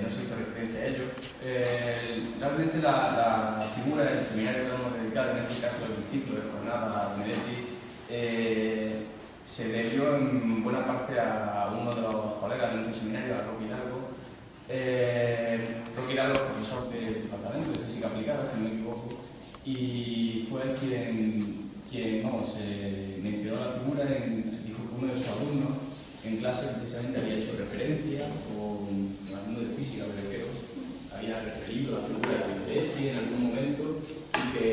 no se hizo referencia a ello. Realmente la figura del seminario que vamos a dedicar, en este caso el ciclo de jornada a Benedetti, se debió en buena parte a uno de los colegas de nuestro seminario, a Roque Hidalgo. Roque Hidalgo, profesor del departamento de física aplicada, si no me equivoco, y fue quien mencionó la figura, dijo que uno de sus alumnos en clase precisamente había hecho referencia, o un alumno de física, había referido a la figura de Benedetti en algún momento, y que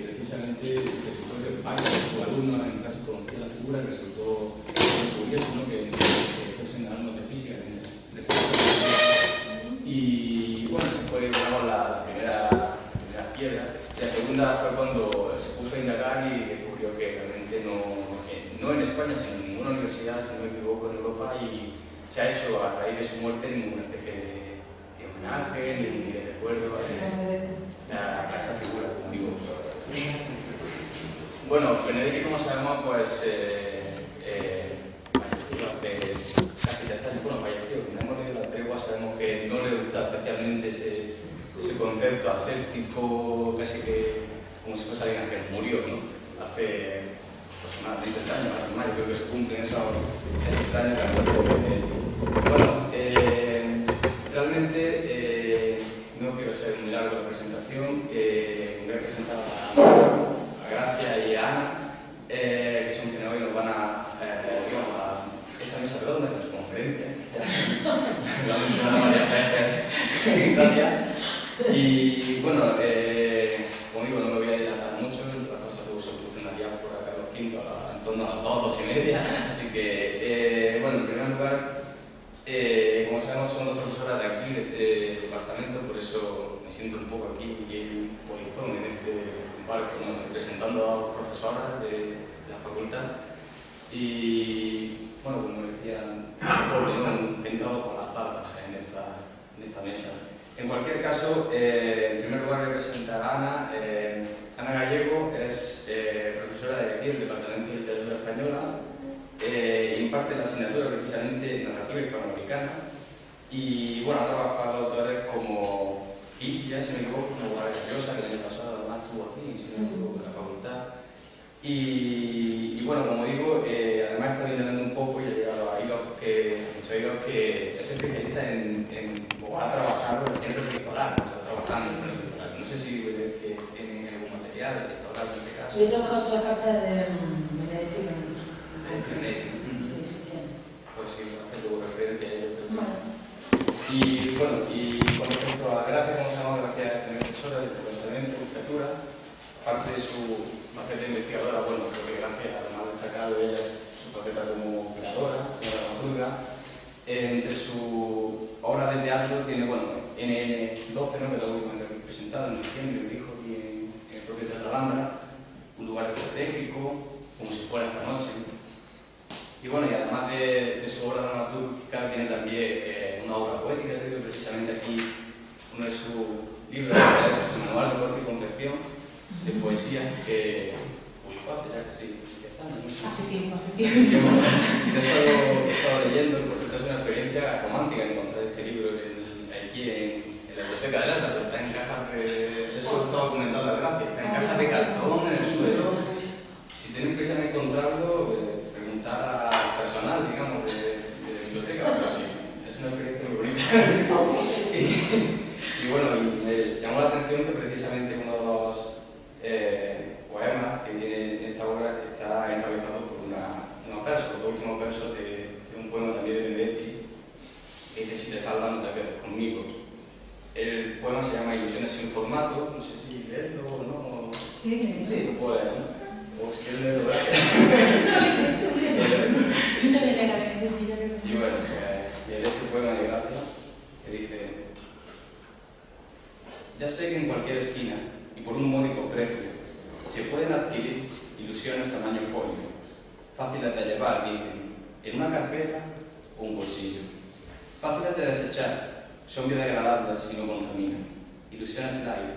precisamente resultó que el padre de su alumno en clase conocía la figura, y resultó muy curioso, ¿no? que fuesen alumnos de física quienes refirieron. Y bueno, se fue, digamos, la primera piedra. Y la segunda fue cuando se puso a indagar y descubrió que realmente no en España, sino en ninguna universidad, si no me equivoco, en Europa, y se ha hecho a raíz de su muerte ninguna especie de homenaje ni de recuerdo a esta figura, como digo. Bueno, Benedetti, como sabemos, pues falleció hace casi 3 años. Bueno, falleció, no hemos leído la tregua, sabemos que no le gusta especialmente ese concepto aséptico, casi que como si fuese alguien que murió, ¿no? Hace aproximadamente 30 años, además, yo creo que se cumplen esos 30 años de la muerte de Benedetti. Bueno, realmente no quiero ser muy largo la presentación, voy a presentar a Gracia y a Ana, que son quienes hoy nos van a esta mesa redonda, que es conferencia, la mencionado varias veces, gracias. Y bueno, como digo, no me voy a dilatar mucho, la cosa luego se solucionaría por acá los quintos en torno a las 2, 2:30, así que, bueno, en primer lugar, como sabemos, son 2 profesoras de aquí, de este departamento, por eso me siento un poco aquí polizón en este barco, ¿no? Presentando a 2 profesoras de la facultad. Y bueno, como decían, he entrado con las patas en esta mesa. En cualquier caso, en primer lugar voy a presentar a Ana. Ana Gallego es profesora de aquí del Departamento de Literatura Española, imparte la asignatura precisamente narrativa hispanoamericana y bueno, ha trabajado autores como Ilia, si no me equivoco, como Vargas Llosa, que el año pasado además estuvo aquí, si no me equivoco, en la facultad. Y bueno, como digo, además está intentando un poco y ha llegado a hilos que es especialista o ha trabajado en el pictoral, o está trabajando en el pictoral. No sé si tienen algún material, el pictoral en este caso. Yo he trabajado sobre la carta de Benedetti. Sí. Pues sí, hace luego referencia a ello. Y bueno, y con respecto a Gracia, como se llama, Gracia es también profesora del Departamento de Literatura. Aparte de su faceta de investigadora, bueno, creo que Gracia, además de destacado ella, su faceta como creadora, como dramaturga. Entre su obra de teatro tiene, bueno, N12, ¿no? Que es la última que he presentado en diciembre, dijo aquí en el propio Teatro Alhambra, un lugar estratégico, como si fuera esta noche. Y bueno, y además de su obra dramatúrgica, tiene también una obra poética, que precisamente aquí uno de sus libros es Manual de Corte y Confección, de poesía, que publicó hace ya casi 10 años. No sé. Hace tiempo. He estado leyendo, por cierto, es una experiencia romántica encontrar este libro aquí en la biblioteca de Lata, pero está en cajas de... Eso estaba comentando la Gracia, está en cajas de cartón en el suelo. Si tienen prisa en encontrarlo, preguntar al personal, digamos, de la biblioteca, pero sí, es una experiencia muy bonita. y bueno, me llamó la atención que precisamente uno de los poemas que tiene en esta obra está encabezado por unos versos, los últimos versos de un poema también de Benedetti, que dice: si te salva no te quedes conmigo. El poema se llama Ilusiones sin formato, no sé si leerlo o no. Sí, lo puedo leer, ¿no? O si quieres leerlo, ¿verdad? Y bueno, pues este poema de Gracia que dice: ya sé que en cualquier esquina y por un módico precio se pueden adquirir ilusiones tamaño folio, fáciles de llevar, dicen, en una carpeta o un bolsillo, fáciles de desechar, son biodegradables y no contaminan, ilusiones light,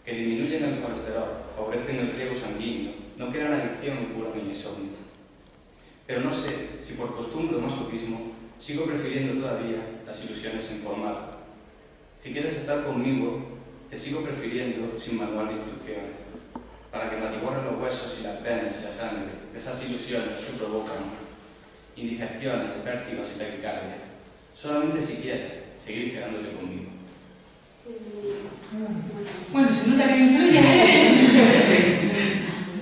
que disminuyen el colesterol, favorecen el riego sanguíneo, no crean adicción y curan el insomnio. Pero no sé si por costumbre o masoquismo sigo prefiriendo todavía las ilusiones en formato. Si quieres estar conmigo, te sigo prefiriendo sin manual de instrucciones, para que me atiborren los huesos y las venas y la sangre de esas ilusiones que provocan indigestiones, vértigos y taquicardia. Solamente si quieres seguir quedándote conmigo. Bueno, se nota que me influye.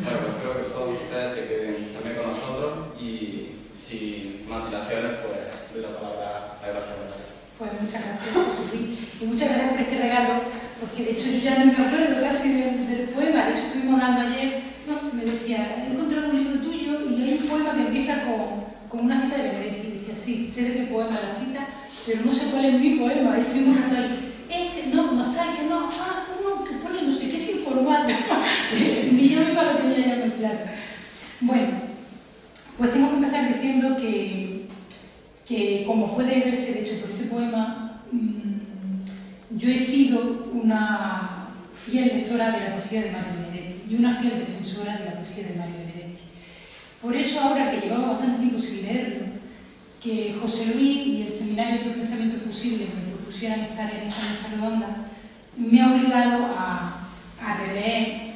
Bueno, pues espero que todos ustedes se queden también con nosotros y sin más dilaciones, pues doy la palabra a Gracia. Pues muchas gracias, José Luis. Y muchas gracias por este regalo, porque de hecho yo ya no me acuerdo casi del poema. De hecho, estuvimos hablando ayer, ¿no? Me decía, he encontrado un libro tuyo y hay un poema que empieza con una cita de Benedetti. Y decía, sí, sé de qué poema es la cita, pero no sé cuál es mi poema. Y estuvimos hablando ahí. No, nostalgia, no, uno que pone no sé qué sin formato. Ni yo misma lo tenía ya muy claro. Bueno, pues tengo que empezar diciendo que como puede verse, de hecho, por ese poema, yo he sido una fiel lectora de la poesía de Mario Benedetti y una fiel defensora de la poesía de Mario Benedetti. Por eso, ahora que llevaba bastante tiempo sin leerlo, que José Luis y el Seminario de Pensamiento Posible me propusieran estar en esta mesa redonda, me ha obligado a releer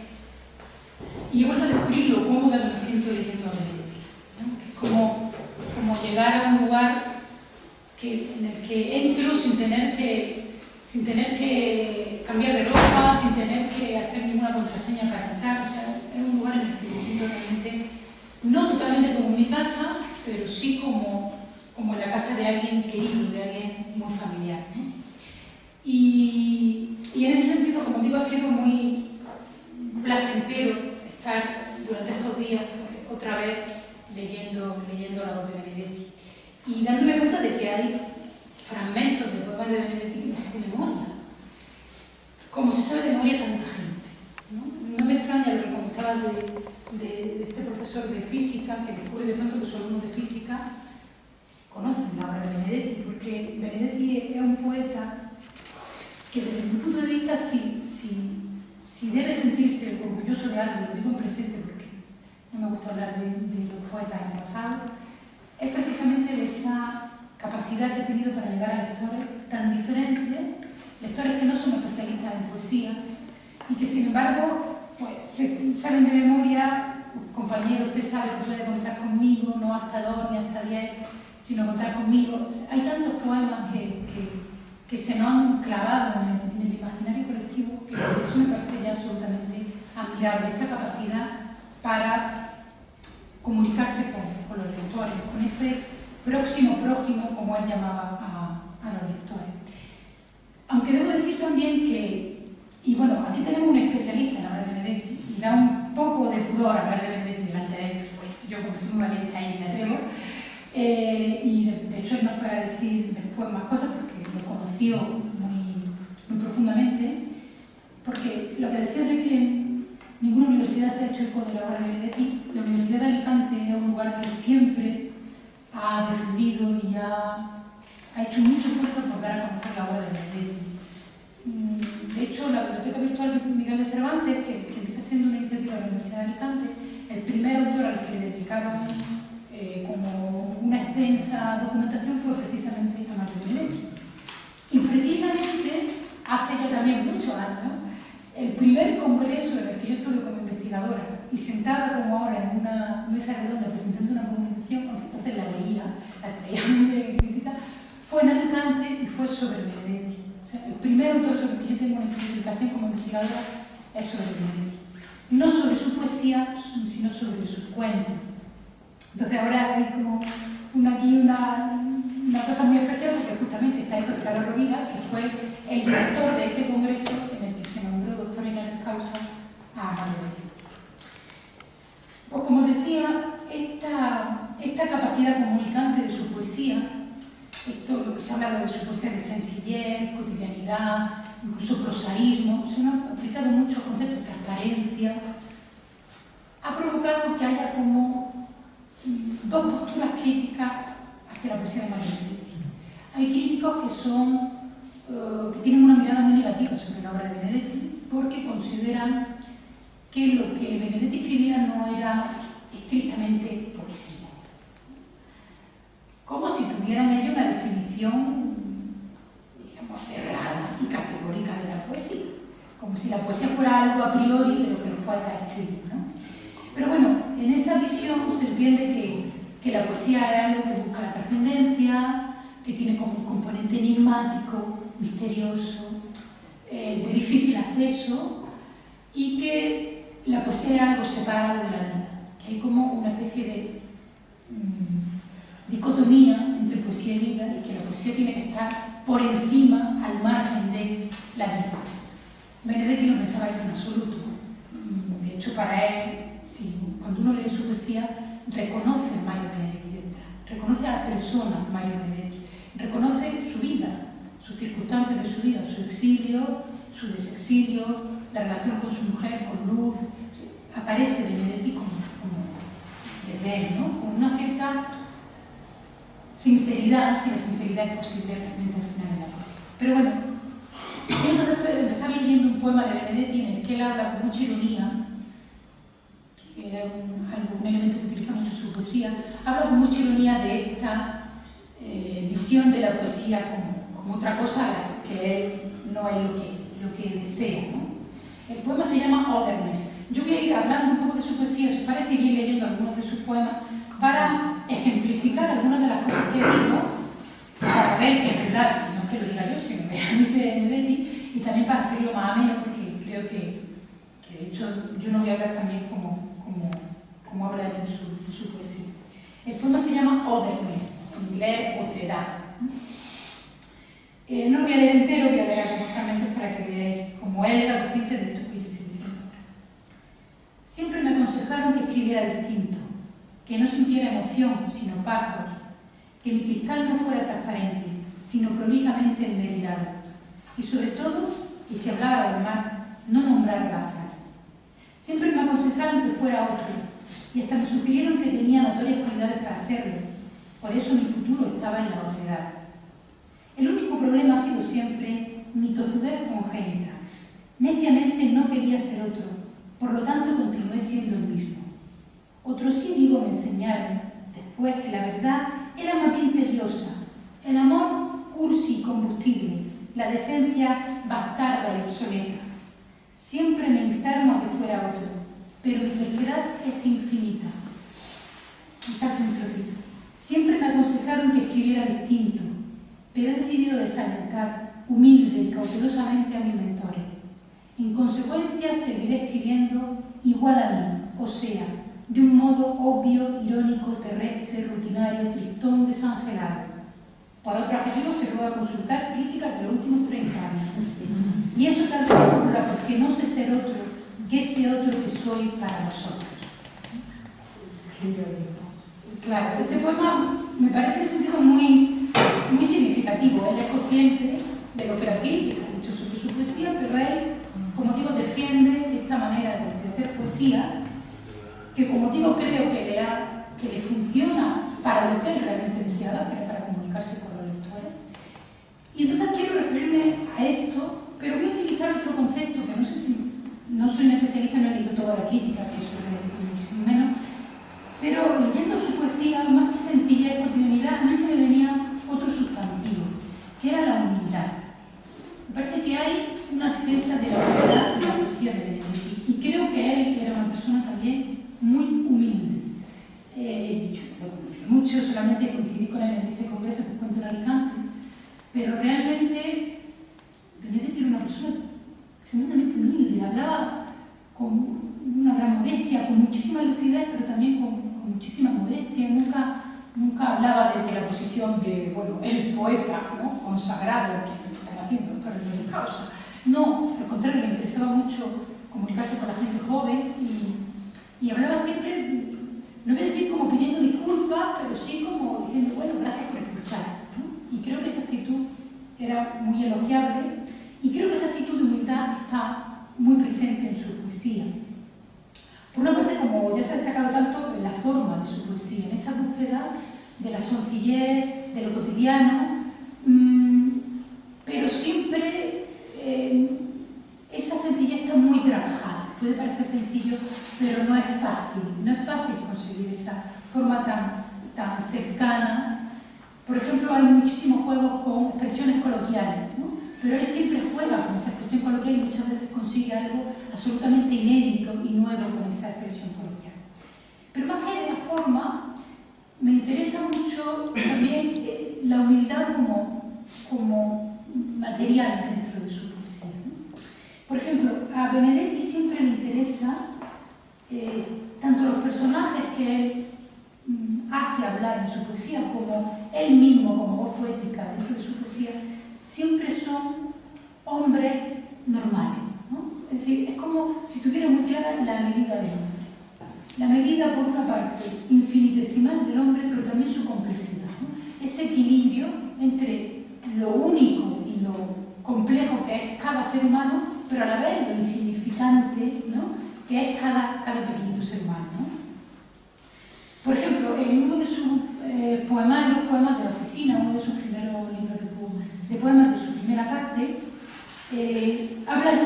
y he vuelto a descubrir lo cómoda que me siento leyendo a Benedetti, ¿no? Que es como llegar a un lugar en el que entro sin tener que cambiar de ropa, sin tener que hacer ninguna contraseña para entrar. O sea, es un lugar en el que me siento realmente, no totalmente como en mi casa, pero sí como en la casa de alguien querido, de alguien muy familiar, ¿no? Y en ese sentido, como digo, ha sido muy placentero estar durante estos días pues, otra vez leyendo la voz de Benedetti y dándome cuenta de que hay fragmentos de poemas de Benedetti que me sé de memoria, como se sabe de memoria tanta gente, ¿no? No me extraña lo que comentaba de este profesor de física que descubre de pronto que sus alumnos de física conocen la obra de Benedetti, porque Benedetti es un poeta que desde mi punto de vista, si debe sentirse orgulloso de algo, lo digo en presente porque no me gusta hablar de los poetas en el pasado, es precisamente de esa capacidad que ha tenido para llegar a lectores tan diferentes, lectores que no son especialistas en poesía y que sin embargo pues, saben de memoria, compañero, usted sabe que puede contar conmigo, no hasta 2 ni hasta 10, sino contar conmigo. Hay tantos poemas que se nos han clavado en el imaginario colectivo que eso me parece ya absolutamente admirable, esa capacidad para comunicarse con los lectores, con ese próximo prójimo, como él llamaba a los lectores. Aunque debo decir también que, y bueno, aquí tenemos un especialista en la obra de Benedetti, y da un poco de pudor hablar de Benedetti delante de él, pues yo como soy muy valiente ahí me atrevo, y de hecho él nos podrá decir después más cosas porque lo conoció muy profundamente, porque lo que decía de que ninguna universidad se ha hecho eco de la obra de Benedetti, la Universidad de Alicante es un lugar que siempre ha defendido y ha hecho mucho esfuerzo por dar a conocer la obra de Benedetti. De hecho, la Biblioteca Virtual Miguel de Cervantes, que empieza siendo una iniciativa de la Universidad de Alicante, el primer autor al que le dedicaron como una extensa documentación fue precisamente a Mario Benedetti. Y precisamente, hace ya también muchos años, el primer congreso en el que yo estuve como investigadora y sentada como ahora en una mesa redonda presentando una comunicación, aunque entonces la leía, la traía muy bien crítica, fue en Alicante y fue sobre Benedetti. O sea, el primer autor sobre el que yo tengo una publicación como investigadora es sobre Benedetti. No sobre su poesía, sino sobre sus cuentos. Entonces ahora hay como una cosa muy especial porque justamente está ahí José Carlos Rovira, que fue el director de ese congreso en el que se nombró doctor honoris causa a Mario Benedetti. Pues como decía, esta capacidad comunicante de su poesía, esto lo que se ha hablado de su poesía de sencillez, cotidianidad, incluso prosaísmo, se han aplicado muchos conceptos de transparencia, ha provocado que haya como dos posturas críticas hacia la poesía de Mario Benedetti. Hay críticos que tienen una mirada muy negativa sobre la obra de Benedetti porque consideran que lo que Benedetti escribía no era estrictamente poesía. Como si tuvieran ellos una definición, digamos, cerrada y categórica de la poesía, como si la poesía fuera algo a priori de lo que los poetas escriben, ¿no? Pero bueno, en esa visión se entiende que la poesía es algo que busca la trascendencia, que tiene como un componente enigmático, misterioso, de difícil acceso, y que la poesía es algo separado de la vida, que hay como una especie de dicotomía entre poesía y vida, y que la poesía tiene que estar por encima, al margen de la vida. Benedetti no pensaba esto en absoluto. De hecho, para él, cuando uno lee su poesía, reconoce a Mario Benedetti detrás, reconoce a la persona Mario Benedetti, reconoce su vida, sus circunstancias de su vida, su exilio, su desexilio, la relación con su mujer, con Luz. Aparece Benedetti como desde él, ¿no? Con una cierta sinceridad, si la sinceridad es posible realmente al final de la poesía. Pero bueno, yo entonces puedo empezar leyendo un poema de Benedetti en el que él habla con mucha ironía, que es un elemento que utiliza mucho en su poesía, habla con mucha ironía de esta visión de la poesía como otra cosa que él no es lo que desea, ¿no? El poema se llama Otherness. Yo voy a ir hablando un poco de su poesía, si os parece, y voy leyendo algunos de sus poemas para ejemplificar algunas de las cosas que digo, para ver que es verdad, no es que lo diga yo, sino que dice Benedetti, y también para hacerlo más ameno, porque creo que de hecho yo no voy a hablar también como habla él en su poesía. El poema se llama Otherness, en inglés otredad. No lo voy a leer entero, voy a leer algunos fragmentos para que veáis cómo él era consciente de esto que yo estoy diciendo ahora. Siempre me aconsejaron que escribiera distinto, que no sintiera emoción, sino pazos, que mi cristal no fuera transparente, sino prolijamente enmerilado, y sobre todo, que si hablaba del mar, no nombrar la sal. Siempre me aconsejaron que fuera otro, y hasta me sugirieron que tenía notorias cualidades para serlo, por eso mi futuro estaba en la otredad. El único problema ha sido siempre mi tozudez congénita. Neciamente no quería ser otro, por lo tanto continué siendo el mismo. Otros sí, digo, me enseñaron, después, que la verdad era más bien tediosa, el amor cursi y combustible, la decencia bastarda y obsoleta. Siempre me instaron a que fuera otro, pero mi terquedad es infinita. Quizás un trocito. Siempre me aconsejaron que escribiera distinto, pero he decidido desalentar humilde y cautelosamente a mis mentores. En consecuencia, seguiré escribiendo igual a mí, o sea, de un modo obvio, irónico, terrestre, rutinario, tristón, desangelado. Por otro adjetivo se ruega consultar críticas de los últimos 30 años. Y eso tal vez ocurra porque no sé ser otro que ese otro que soy para vosotros. Claro, este poema me parece en ese sentido muy significativo. Él es consciente de lo que la crítica ha dicho sobre su poesía, pero él, como digo, defiende esta manera de hacer poesía, que como digo, creo que le funciona para lo que él realmente deseaba, que era para comunicarse con los lectores. Y entonces quiero referirme a esto, pero voy a utilizar otro concepto que no sé si, no soy una especialista, no he leído toda la crítica, que eso es muchísimo menos, pero leyendo su poesía, más que sencillez y cotidianidad, a mí se me venía otro sustantivo, que era la humildad. Me parece que hay una defensa de la humildad de la poesía de Benedetti, y creo que él era una persona también muy humilde. He dicho, lo conocí mucho, solamente coincidí con él en ese congreso que encuentro en Alicante, pero realmente Benedetti era una persona tremendamente humilde, hablaba con una gran modestia, con muchísima lucidez, pero también con muchísima modestia. Nunca hablaba desde la posición de, bueno, el poeta, ¿no?, consagrado, que están haciendo doctores de causa. No, al contrario, le interesaba mucho comunicarse con la gente joven y hablaba siempre, no voy a decir como pidiendo disculpas, pero sí como diciendo, bueno, gracias por escuchar, ¿no? Y creo que esa actitud era muy elogiable, y creo que esa actitud de humildad está muy presente en su poesía. Por una parte, como ya se ha destacado tanto, en la forma de su poesía, en esa búsqueda de la sencillez, de lo cotidiano, pero siempre esa sencillez está muy trabajada. Puede parecer sencillo, pero no es fácil conseguir esa forma tan cercana Por ejemplo, hay muchísimos juegos con expresiones coloquiales, ¿no? Pero él siempre juega con esa expresión coloquial y muchas veces consigue algo absolutamente inédito y nuevo con esa expresión coloquial. Pero más que de la forma, me interesa mucho también la humildad como material dentro de su poesía, ¿no? Por ejemplo, a Benedetti siempre le interesa tanto los personajes que él hace hablar en su poesía como él mismo como voz poética dentro de su poesía, siempre son hombres normales, ¿no? Es decir, es como si tuviera muy clara la medida del hombre. La medida, por una parte, infinitesimal del hombre, pero también su complejidad, ¿no? Ese equilibrio entre lo único y lo complejo que es cada ser humano, pero a la vez lo insignificante, ¿no?, que es cada pequeñito ser humano, ¿no? Por ejemplo, en uno de sus poemarios, Poemas de la Oficina, uno de sus primeros libros de poemas de su primera parte, habla de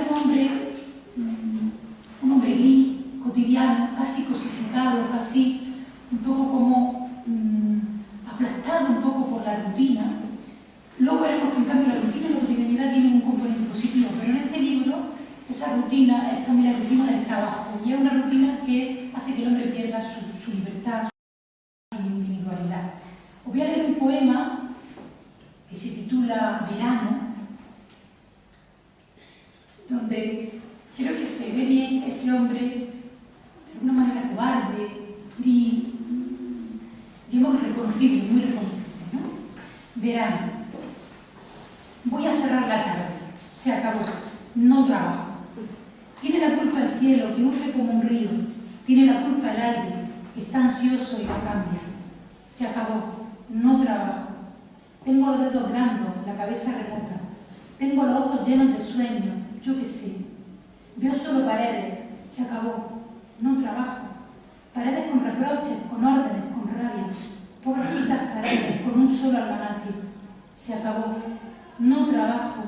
un hombre gris, cotidiano, casi cosificado, casi un poco como aplastado un poco por la rutina. Luego veremos que en cambio la rutina y la cotidianidad tienen un componente positivo, pero en este libro esa rutina es también la rutina del trabajo y es una rutina que hace que el hombre pierda su libertad, su individualidad. Os voy a leer un poema que se titula Verano, donde creo que se ve bien ese hombre de alguna manera cobarde, gris, digamos reconocible, muy reconocible, ¿no? Verano. Voy a cerrar la tarde, se acabó, no trabajo. Tiene la culpa el cielo que urge como un río, tiene la culpa el aire que está ansioso y no cambia. Se acabó, no trabajo. Tengo los dedos blandos, la cabeza remota, tengo los ojos llenos de sueño, yo qué sé. Veo solo paredes, se acabó, no trabajo. Paredes con reproches, con órdenes, con rabia. Pobrecitas paredes con un solo almanaque. Se acabó, no trabajo.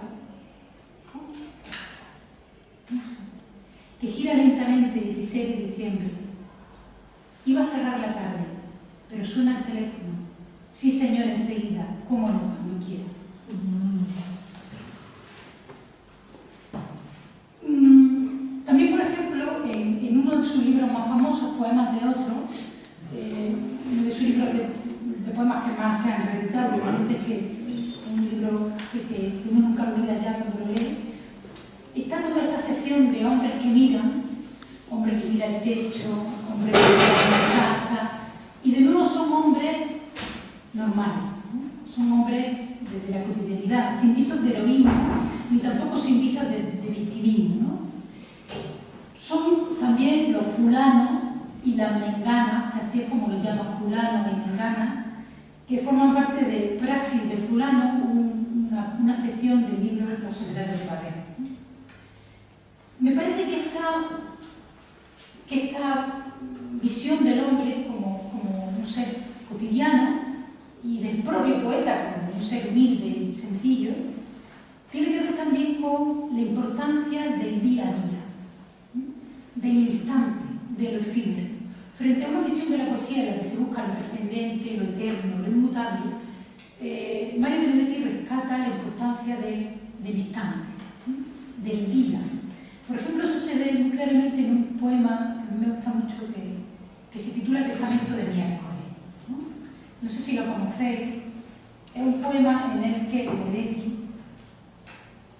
Que gira lentamente 16 de diciembre. Iba a cerrar la tarde, pero suena el teléfono. Sí, señor, enseguida. ¿Cómo no? Cuando quiera. También, por ejemplo, en uno de sus libros más famosos, Poemas de otro, uno de sus libros de poemas que más se han reeditado, obviamente es que es un libro que uno nunca olvida ya cuando lo lee, está toda esta sección de hombres que miran el techo, hombres que miran a la muchacha, y de nuevo son hombres normales, ¿no? Son hombres de la cotidianidad, sin visos de heroísmo, ni tampoco sin visos de victimismo, ¿no? Son también los fulanos y las menganas, que así es como lo llama fulano y mengana, que forman parte de Praxis de Fulano, una sección del libro La soledad del padre. Me parece que esta visión del hombre como un ser cotidiano y del propio poeta como un ser humilde y sencillo, tiene que ver también con la importancia del día a día, del instante, de lo efímero. Frente a una visión de la poesía en la que se busca lo trascendente, lo eterno, lo inmutable, Mario Benedetti rescata la importancia del instante, del día. Por ejemplo, eso se ve muy claramente en un poema que a mí me gusta mucho que se titula Testamento de miércoles, ¿no? No sé si lo conocéis. Es un poema en el que Benedetti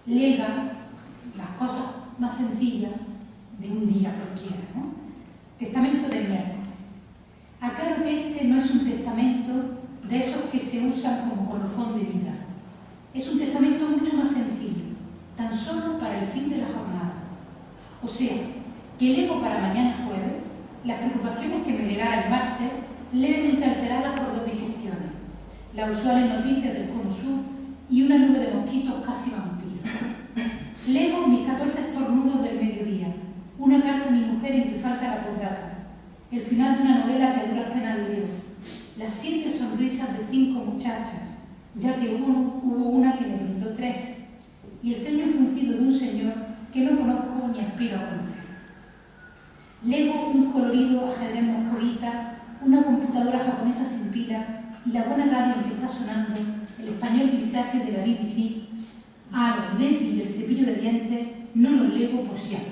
lega las cosas más sencillas de un día cualquiera, ¿no? Testamento de miércoles. Aclaro que este no es un testamento de esos que se usan como colofón de vida. Es un testamento mucho más sencillo, tan solo para el fin de la jornada. O sea, que lego para mañana jueves las preocupaciones que me legara el martes, levemente alteradas por dos digestiones, las usuales noticias del cono sur y una nube de mosquitos casi vampiros. Lego mis 14 estornudos del mediodía, una carta a mi mujer en que falta la postdata, el final de una novela que a duras penas leo, las 7 sonrisas de 5 muchachas, ya que hubo una que me brindó 3, y el ceño fruncido de un señor que no conozco ni aspiro a conocer. Lego un colorido ajedrez moscovita, una computadora japonesa sin pila y la buena radio que está sonando, el español grisáceo de la BBC, Olivetti y el cepillo de dientes, no los leo por si acaso.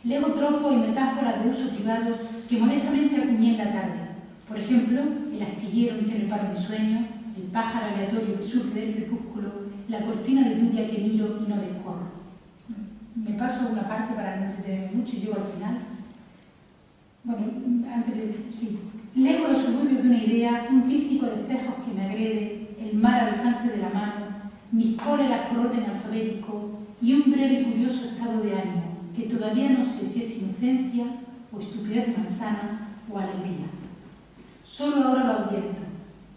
Leo tropos y metáforas de uso privado que modestamente acuñé en la tarde. Por ejemplo, el astillero en que reparo mi sueño, el pájaro aleatorio que surge del crepúsculo, la cortina de lluvia que miro y no descorro. Me paso una parte para no entretenerme mucho y llego al final. Bueno, antes de decir, sí. Leo los suburbios de una idea, un tríptico de espejos que me agrede, el mar al alcance de la mano, mis cóleras por orden alfabético y un breve y curioso estado de ánimo, que todavía no sé si es inocencia o estupidez malsana o alegría. Solo ahora lo advierto.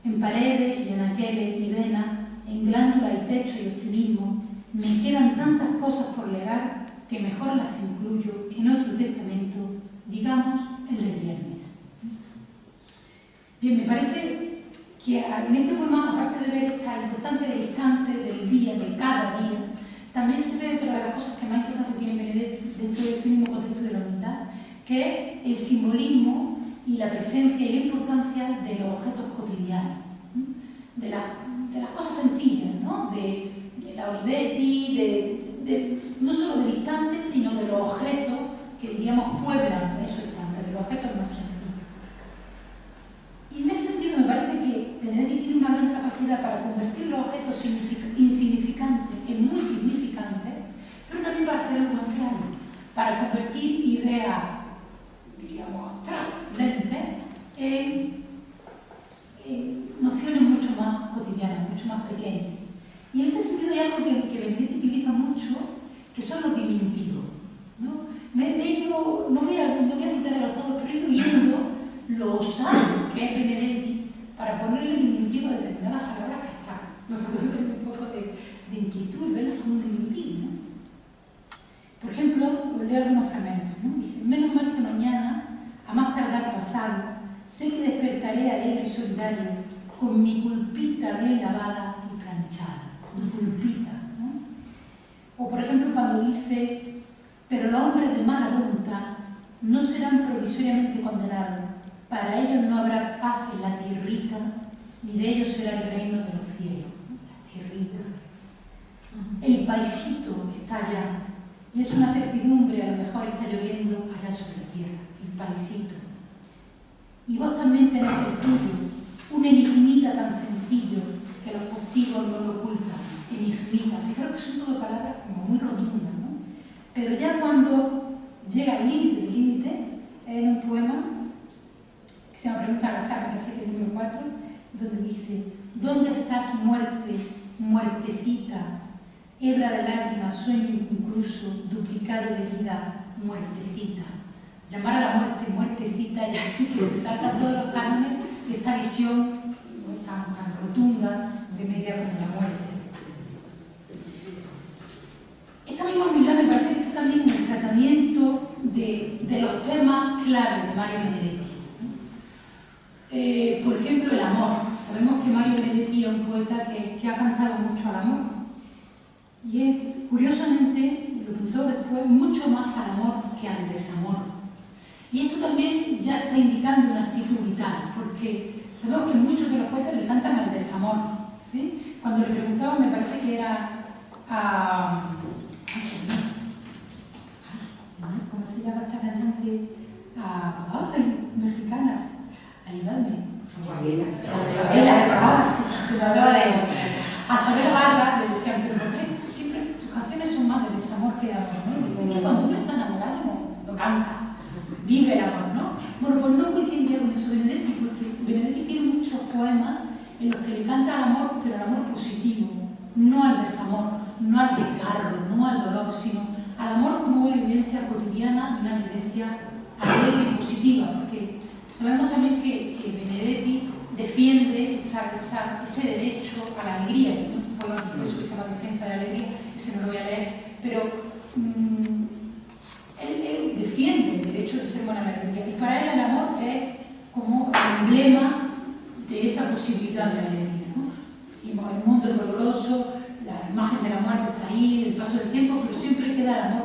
En paredes y en aqueles y venas, en glándula y techo y optimismo, me quedan tantas cosas por legar que mejor las incluyo en otro testamento, digamos el del viernes. Bien, me parece que en este poema, aparte de ver esta importancia del instante, del día, de cada día, también se ve otra de las cosas que más importancia tiene Benedetti dentro de este mismo concepto de la unidad, que es el simbolismo y la presencia y la importancia de los objetos cotidianos, de las cosas sencillas, ¿no? de la Olivetti, no solo del instante, sino de los objetos que, diríamos, pueblan esos instantes, de los objetos más sencillos. Y en ese sentido me parece que Benedetti tiene una gran capacidad para convertir los objetos insignificantes en muy significantes, pero también para hacer lo contrario, para convertir ideas, diríamos, trascendentes en nociones mucho más cotidianas, mucho más pequeñas. Y en este sentido hay algo que Benedetti utiliza mucho, que son los diminutivos, ¿no? No voy a citar a los todos, pero he ido viendo lo osado que es Benedetti para ponerle diminutivo a determinadas palabras que están. Nos produce un poco de inquietud y verlas como un diminutivo, ¿no? Por ejemplo, os leo algunos fragmentos, ¿no? Dice: menos mal que mañana, a más tardar pasado, sé que despertaré alegre y solidario, con mi culpita bien lavada y planchada. Mi culpita, ¿no? O por ejemplo, cuando dice: pero los hombres de mala voluntad no serán provisoriamente condenados, para ellos no habrá paz en la tierrita, ni de ellos será el reino de los cielos. La tierrita. El paisito está allá, y es una certidumbre, a lo mejor está lloviendo allá sobre la tierra, el paisito. Y vos también tenés el tuyo, un enigmita tan sencillo que los postigos no lo ocultan. Enigmita, fijaros que son todo palabras como muy rotundas, ¿no? Pero ya cuando llega el límite, es un poema que se llama Pregunta al azar, me parece que es el número 4, donde dice: ¿dónde estás, muerte, muertecita? Hebra de lágrimas, sueño inconcluso, duplicado de vida, muertecita. Llamar a la muerte muertecita, y así que se salta todos los cánones de esta visión tan rotunda de media con la muerte. Esta misma humildad me parece que está también en el tratamiento de los temas clave de Mario Benedetti. Por ejemplo, el amor. Sabemos que Mario Benedetti es un poeta que ha cantado mucho al amor. Y es, curiosamente, lo pensaba después, mucho más al amor que al desamor. Y esto también ya está indicando una actitud vital, porque sabemos que muchos de los poetas le cantan al desamor, ¿sí? Cuando le preguntaban, me parece que era a... ¿cómo se llama esta cantante? Mexicana. Ayúdame. A Chabela Vargas le decían: pero ¿por qué siempre tus canciones son más de desamor que de amor? ¿No? Dicen que cuando uno está enamorado no canta, vive el amor, ¿no? Bueno, pues no coincidía con eso Benedetti, porque Benedetti tiene muchos poemas en los que le canta al amor, pero al amor positivo, no al desamor, no al desgarro, no al dolor, sino al amor como una vivencia cotidiana, una vivencia alegre y positiva, porque sabemos también que Benedetti defiende ese derecho a la alegría, que un poema que se llama Defensa de la Alegría, ese no lo voy a leer, pero él defiende el derecho de ser humano a la alegría, y para él el amor es como el emblema de esa posibilidad de alegría, ¿no? Y el mundo es doloroso, la imagen de la muerte está ahí, el paso del tiempo, pero siempre queda el amor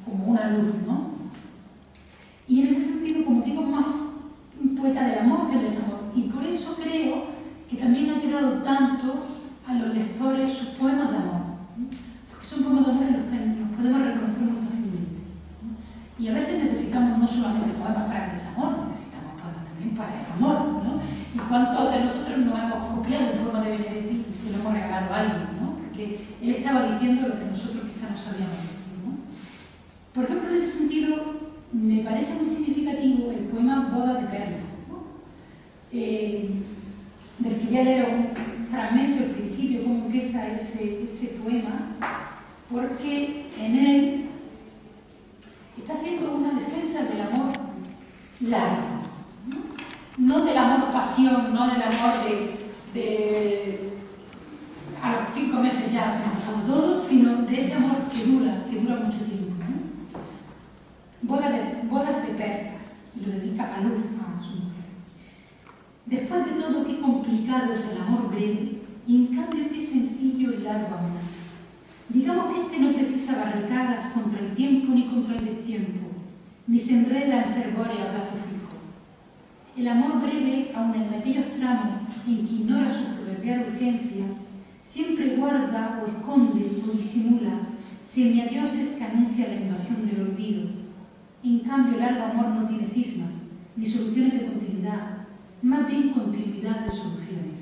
como una luz, ¿no? Y en ese sentido, como digo, más un poeta del amor que del desamor. Y por eso creo impactado tanto a los lectores sus poemas de amor, ¿no? Porque son poemas de amor en los que nos podemos reconocer muy fácilmente, ¿no? Y a veces necesitamos no solamente poemas para el desamor, necesitamos poemas también para el amor, ¿no? Y cuántos de nosotros no hemos copiado el poema de Benedetti y se lo hemos regalado a alguien, ¿no? Porque él estaba diciendo lo que nosotros quizá no sabíamos decir, ¿no? Por ejemplo, en ese sentido, me parece muy significativo el poema Boda de Perlas, ¿no? Del que voy a leer un fragmento al principio, cómo empieza ese poema, porque en él está haciendo una defensa del amor largo, no del amor pasión, no del amor de a los 5 meses ya se ha pasado todo, sino de ese amor que dura mucho tiempo, ¿no? Bodas de perlas, y lo dedica a Luz, a su mujer. Después de todo, qué complicado es el amor breve, y en cambio qué sencillo y largo amor. Digamos que este no precisa barricadas contra el tiempo ni contra el destiempo, ni se enreda en fervor y abrazo fijo. El amor breve, aun en aquellos tramos en que ignora su proverbial urgencia, siempre guarda o esconde o disimula semiadioses que anuncian la invasión del olvido. En cambio, el largo amor no tiene cismas, ni soluciones de continuidad, más bien continuidad de soluciones.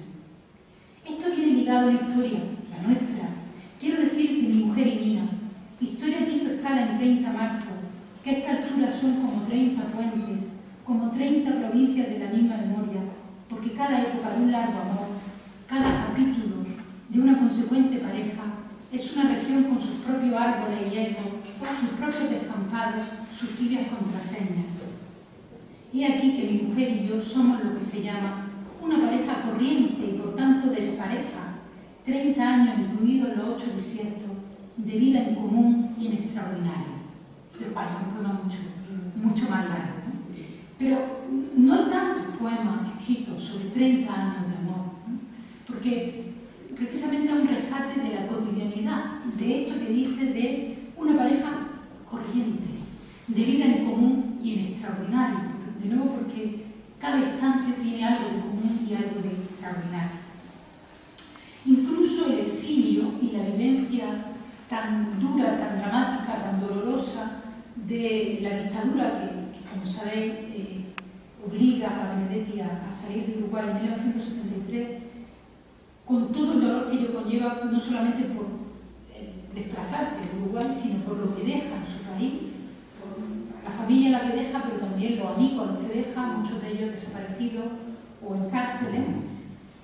Esto viene ligado a la historia, la nuestra. Quiero decir que mi mujer y mía, historia que hizo escala en 30 marzo, que a esta altura son como 30 puentes, como 30 provincias de la misma memoria, porque cada época de un largo amor, cada capítulo de una consecuente pareja, es una región con sus propios árboles y ecos, sus propios descampados, sus tibias contraseñas. Y aquí que mi mujer y yo somos lo que se llama una pareja corriente y por tanto despareja, 30 años incluidos los 8 desiertos, de vida en común y en extraordinario. Es un poema mucho más largo, ¿no? Pero no hay tantos poemas escritos sobre 30 años de amor, ¿no? Porque precisamente es un rescate de la cotidianidad, de esto que dice de una pareja corriente, de vida en común y en extraordinario. De nuevo, porque cada instante tiene algo de común y algo de extraordinario. Incluso el exilio y la vivencia tan dura, tan dramática, tan dolorosa de la dictadura que como sabéis, obliga a Benedetti a salir de Uruguay en 1973, con todo el dolor que ello conlleva, no solamente por desplazarse de Uruguay, sino por lo que deja en su país, por la familia a la que deja, pero también los amigos a los que deja, muchos de ellos desaparecidos o en cárceles.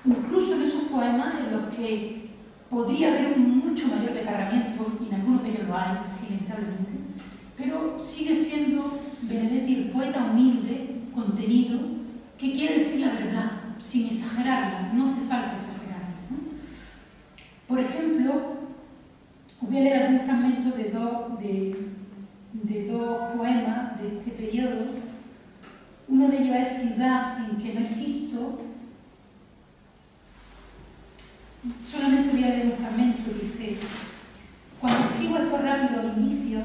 Incluso en esos poemas en los que podría haber un mucho mayor desgarramiento, y en algunos de ellos lo hay, así lamentablemente, pero sigue siendo Benedetti el poeta humilde, contenido, que quiere decir la verdad, sin exagerarla, no hace falta exagerarla, ¿no? Por ejemplo, voy a leer algún fragmento de dos poemas de este periodo. Uno de ellos es Ciudad en que no existo. Solamente voy a leer un fragmento, dice: cuando escribo estos rápidos indicios,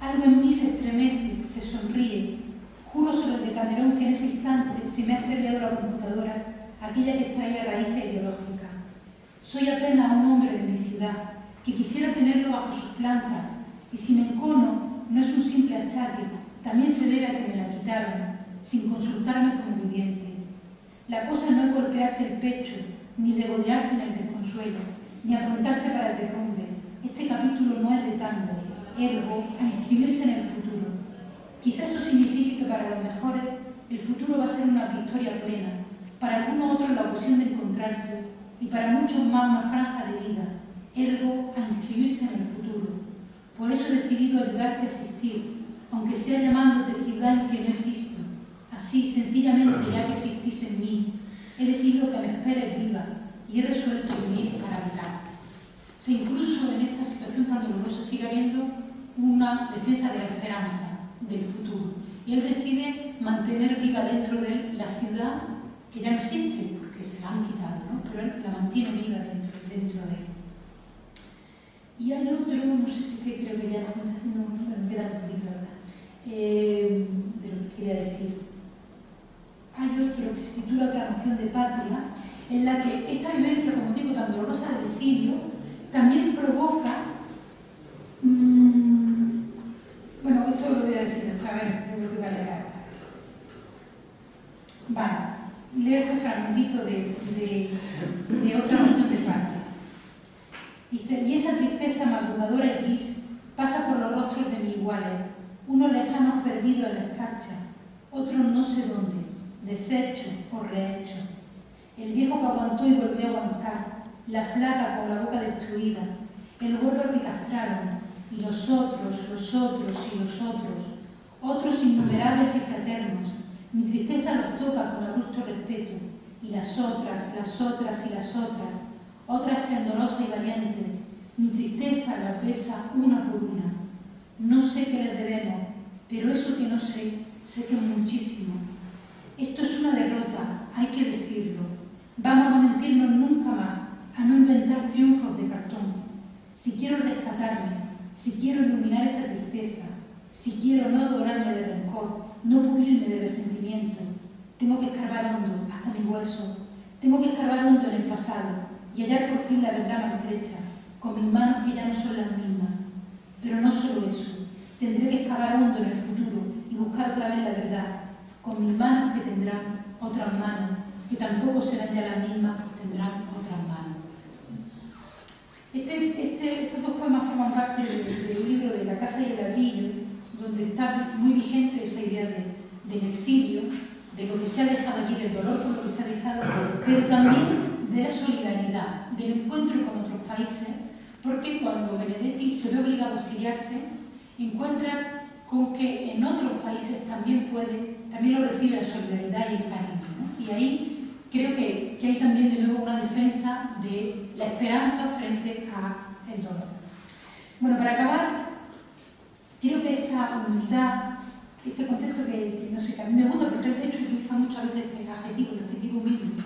algo en mí se estremece, se sonríe. Juro sobre el Decamerón que en ese instante se me ha extraviado la computadora, aquella que extraía raíces ideológicas. Soy apenas un hombre de mi ciudad, que quisiera tenerlo bajo sus plantas, y si me encono, no es un simple achaque, también se debe a que me la quitaron, sin consultarme como viviente. La cosa no es golpearse el pecho, ni regodearse en el desconsuelo, ni aprontarse para el derrumbe. Este capítulo no es de tango, ergo, a inscribirse en el futuro. Quizá eso signifique que para los mejores el futuro va a ser una victoria plena, para algunos otros la ocasión de encontrarse, y para muchos más una franja de vida, ergo, a inscribirse en el futuro. Por eso he decidido ayudarte a existir, aunque sea llamándote ciudad en que no existo. Así, sencillamente, ya que existís en mí, he decidido que me esperes viva y he resuelto vivir para habitar. O sea, incluso en esta situación tan dolorosa sigue habiendo una defensa de la esperanza, del futuro. Y él decide mantener viva dentro de él la ciudad que ya no existe, porque se la han quitado, ¿no? Pero él la mantiene viva dentro de él. Y hay otro, no sé si que creo que ya se me queda un poquito, ¿verdad? De lo que quería decir. Hay otro que se titula Otra noción de patria, en la que esta vivencia, como digo, tan dolorosa del exilio, también provoca... bueno, esto lo voy a decir después, a ver, de lo que va a leer ahora. Vale, leo este fragmentito de otra noción de patria. Dice, y esa tristeza madrugadora y gris pasa por los rostros de mis iguales, unos lejanos perdidos en la escarcha, otros no sé dónde, deshechos o rehechos. El viejo que aguantó y volvió a aguantar, la flaca con la boca destruida, el gordo que castraron, y los otros y los otros, otros innumerables y fraternos. Mi tristeza los toca con abrupto respeto, y las otras y las otras, otra esplendorosa y valiente. Mi tristeza la pesa una por una. No sé qué les debemos, pero eso que no sé, sé que es muchísimo. Esto es una derrota, hay que decirlo. Vamos a no mentirnos nunca más, a no inventar triunfos de cartón. Si quiero rescatarme, si quiero iluminar esta tristeza, si quiero no adorarme de rencor, no pudrirme de resentimiento, tengo que escarbar hondo hasta mi hueso, tengo que escarbar hondo en el pasado y hallar por fin la verdad maltrecha, con mis manos que ya no son las mismas. Pero no solo eso, tendré que excavar hondo en el futuro y buscar otra vez la verdad, con mis manos que tendrán otras manos, que tampoco serán ya las mismas, pues tendrán otras manos. Estos dos poemas forman parte del libro de La casa y el ladrillo, donde está muy vigente esa idea del exilio, de lo que se ha dejado allí, del dolor por lo que se ha dejado, pero también de la solidaridad, del encuentro con otros países, porque cuando Benedetti se ve obligado a exiliarse, encuentra con que en otros países también lo recibe la solidaridad y el cariño, ¿no? Y ahí creo que hay también de nuevo una defensa de la esperanza frente al dolor. Bueno, para acabar, creo que esta humildad, este concepto que no sé, que a mí me gusta, porque de hecho utiliza muchas veces el adjetivo humilde,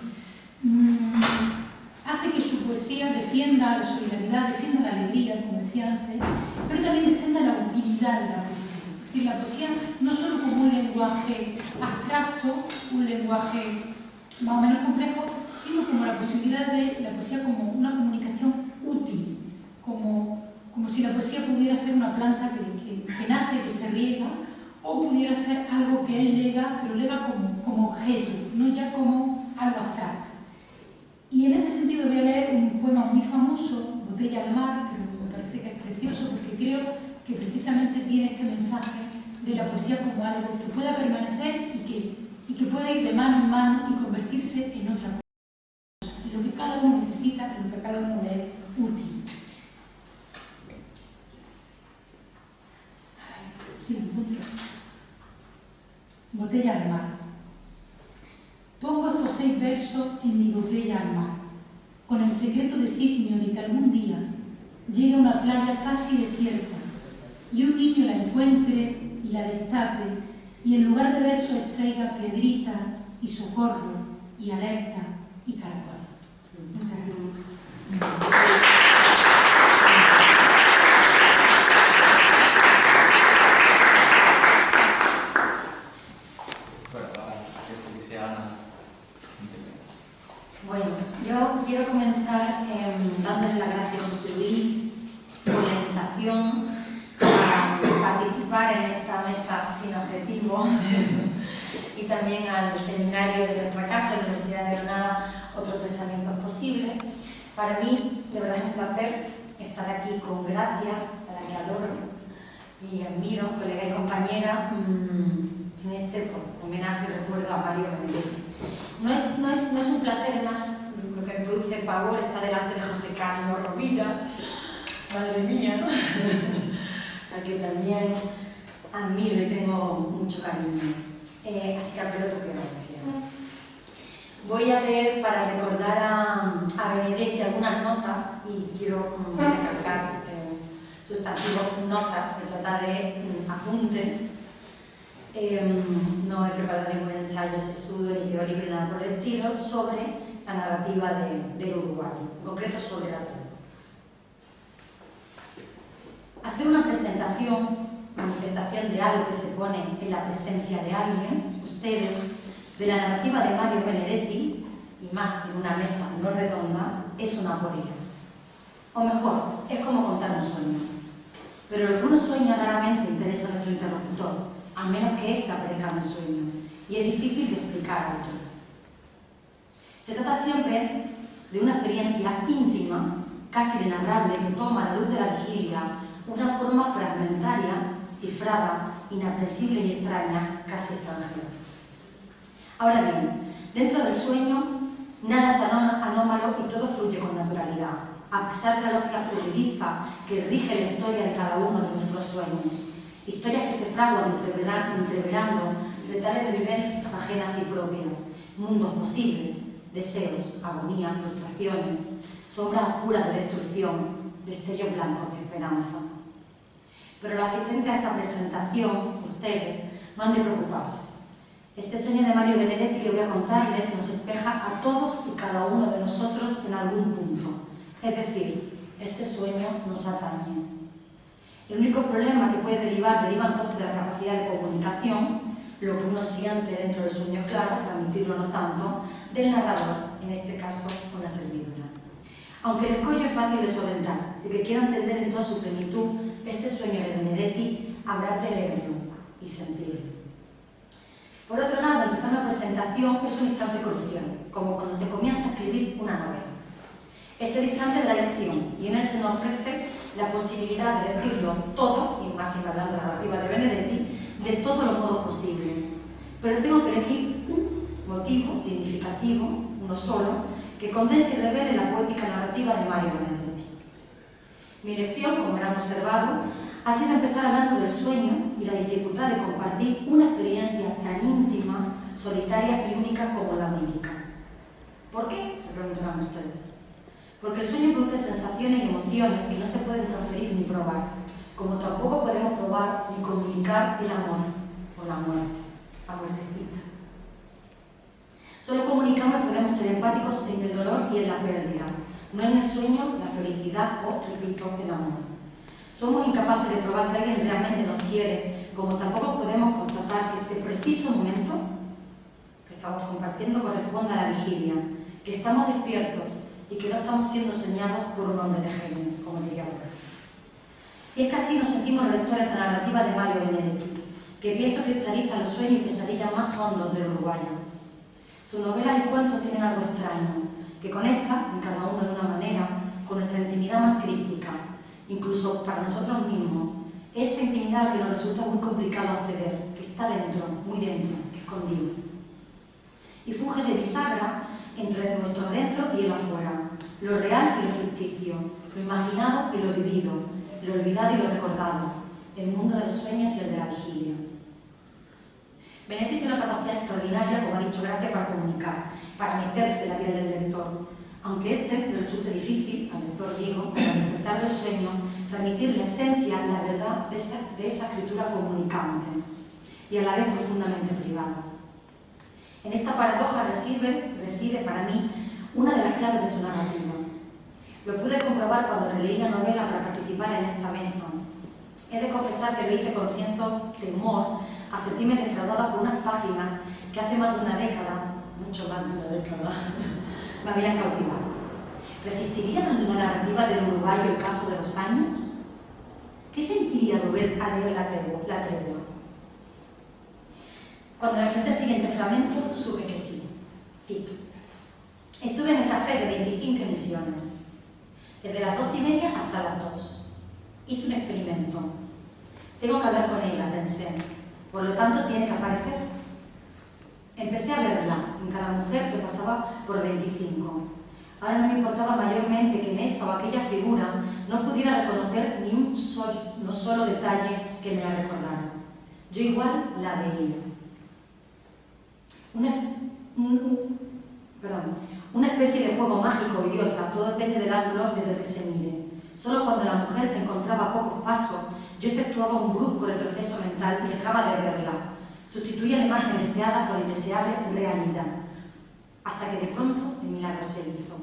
hace que su poesía defienda la solidaridad, defienda la alegría, como decía antes, pero también defienda la utilidad de la poesía. Es decir, la poesía no solo como un lenguaje abstracto, un lenguaje más o menos complejo, sino como la posibilidad de la poesía como una comunicación útil, como si la poesía pudiera ser una planta que nace, que se riega, o pudiera ser algo que él lega, pero lega como objeto, no ya como algo abstracto. Y en ese sentido voy a leer un poema muy famoso, Botella al mar, que me parece que es precioso porque creo que precisamente tiene este mensaje de la poesía como algo que pueda permanecer y que pueda ir de mano en mano y convertirse en otra cosa, en lo que cada uno necesita, en lo que a cada uno le es útil. Sí, Botella al mar. Pongo estos 6 versos en mi botella al mar, con el secreto designio de que algún día llegue a una playa casi desierta y un niño la encuentre y la destape y en lugar de versos extraiga piedritas y socorro y alerta y caracol. Muchas gracias. Bueno, yo quiero comenzar dándole las gracias a José Luis por la invitación a participar en esta mesa sin objetivo y también al seminario de nuestra casa, de la Universidad de Granada, Otros Pensamientos Posibles. Para mí, de verdad es un placer estar aquí con Gracia, a la que adoro y admiro, colega y compañera, en este homenaje y recuerdo a Mario Benedetti. No es un placer, además, lo que me produce pavor está delante de José Carlos Rovira, madre mía, ¿no? A que también admiro y tengo mucho cariño. Así que apelo tu gracia. Voy a leer para recordar a Benedetti algunas notas y quiero recalcar sustantivo notas, se trata de apuntes. No he preparado ningún ensayo sesudo ni teórico ni nada por el estilo sobre la narrativa del Uruguay, en concreto sobre la tribu. Hacer una presentación, manifestación de algo que se pone en la presencia de alguien, ustedes, de la narrativa de Mario Benedetti, y más en una mesa no redonda, es una aporía. O mejor, es como contar un sueño. Pero lo que uno sueña raramente interesa a nuestro interlocutor, a menos que ésta aparezca en el sueño, y es difícil de explicar a otro. Se trata siempre de una experiencia íntima, casi inenarrable, que toma a la luz de la vigilia una forma fragmentaria, cifrada, inaprensible y extraña, casi extranjera. Ahora bien, dentro del sueño, nada es anómalo y todo fluye con naturalidad, a pesar de la lógica ocurridiza que rige la historia de cada uno de nuestros sueños, historias que se fraguan entreverando retales de vivencias ajenas y propias, mundos posibles, deseos, agonía, frustraciones, sombras oscuras de destrucción, destellos blancos de esperanza. Pero los asistentes a esta presentación, ustedes, no han de preocuparse. Este sueño de Mario Benedetti que voy a contarles nos espeja a todos y cada uno de nosotros en algún punto. Es decir, este sueño nos atañe. El único problema que puede deriva entonces de la capacidad de comunicación, lo que uno siente dentro del sueño, claro, transmitirlo no tanto, del narrador, en este caso una servidora. Aunque el escollo es fácil de solventar, el que quiera entender en toda su plenitud este sueño de Benedetti, habrá de leerlo y sentirlo. Por otro lado, empezar una presentación es un instante crucial, como cuando se comienza a escribir una novela. Es el instante de la lección y en él se nos ofrece la posibilidad de decirlo todo, y más hablando de la narrativa de Benedetti, de todos los modos posibles. Pero tengo que elegir un motivo significativo, uno solo, que condense y revele la poética narrativa de Mario Benedetti. Mi lección, como habrán observado, ha sido empezar hablando del sueño y la dificultad de compartir una experiencia tan íntima, solitaria y única como la onírica. ¿Por qué? Se preguntarán ustedes. Porque el sueño produce sensaciones y emociones que no se pueden transferir ni probar, como tampoco podemos probar ni comunicar el amor o la muertecita. Solo comunicamos y podemos ser empáticos en el dolor y en la pérdida, no en el sueño, la felicidad o, repito, el amor. Somos incapaces de probar que alguien realmente nos quiere, como tampoco podemos constatar que este preciso momento que estamos compartiendo corresponde a la vigilia, que estamos despiertos y que no estamos siendo soñados por un hombre de genio, como diría Borges. Y es que así nos sentimos los lectores de la narrativa de Mario Benedetti, que pienso cristaliza los sueños y pesadillas más hondos del uruguayo. Sus novelas y cuentos tienen algo extraño, que conecta, en cada uno de una manera, con nuestra intimidad más críptica, incluso para nosotros mismos, esa intimidad a la que nos resulta muy complicado acceder, que está dentro, muy dentro, escondido. Y funge de bisagra entre nuestro adentro y el afuera, lo real y lo ficticio, lo imaginado y lo vivido, lo olvidado y lo recordado, el mundo de los sueños y el de la vigilia. Benedetti tiene una capacidad extraordinaria, como ha dicho Gracia, para comunicar, para meterse en la piel del lector, aunque le resulte difícil, al lector digo, como despertar del sueño, transmitir la esencia, la verdad de esa escritura comunicante y a la vez profundamente privada. En esta paradoja reside para mí una de las claves de su narrativa. Lo pude comprobar cuando releí la novela para participar en esta mesa. He de confesar que lo hice con cierto temor a sentirme defraudada por unas páginas que hace más de una década, mucho más de una década, me habían cautivado. ¿Resistiría la narrativa del uruguayo el paso de los años? ¿Qué sentiría volver a leer la tregua? Cuando me enfrenté al siguiente fragmento, supe que sí. Cito. Estuve en el café de 25 emisiones, desde las 12:30 hasta las 2. Hice un experimento. Tengo que hablar con ella, pensé. Por lo tanto, tiene que aparecer. Empecé a verla en cada mujer que pasaba por 25. Ahora no me importaba mayormente que en esta o aquella figura no pudiera reconocer ni un solo detalle que me la recordara. Yo igual la veía. Una especie de juego mágico idiota, todo depende del ángulo desde el que se mire. Solo cuando la mujer se encontraba a pocos pasos, yo efectuaba un brusco retroceso mental y dejaba de verla. Sustituía la imagen deseada por la indeseable realidad. Hasta que de pronto el milagro se hizo.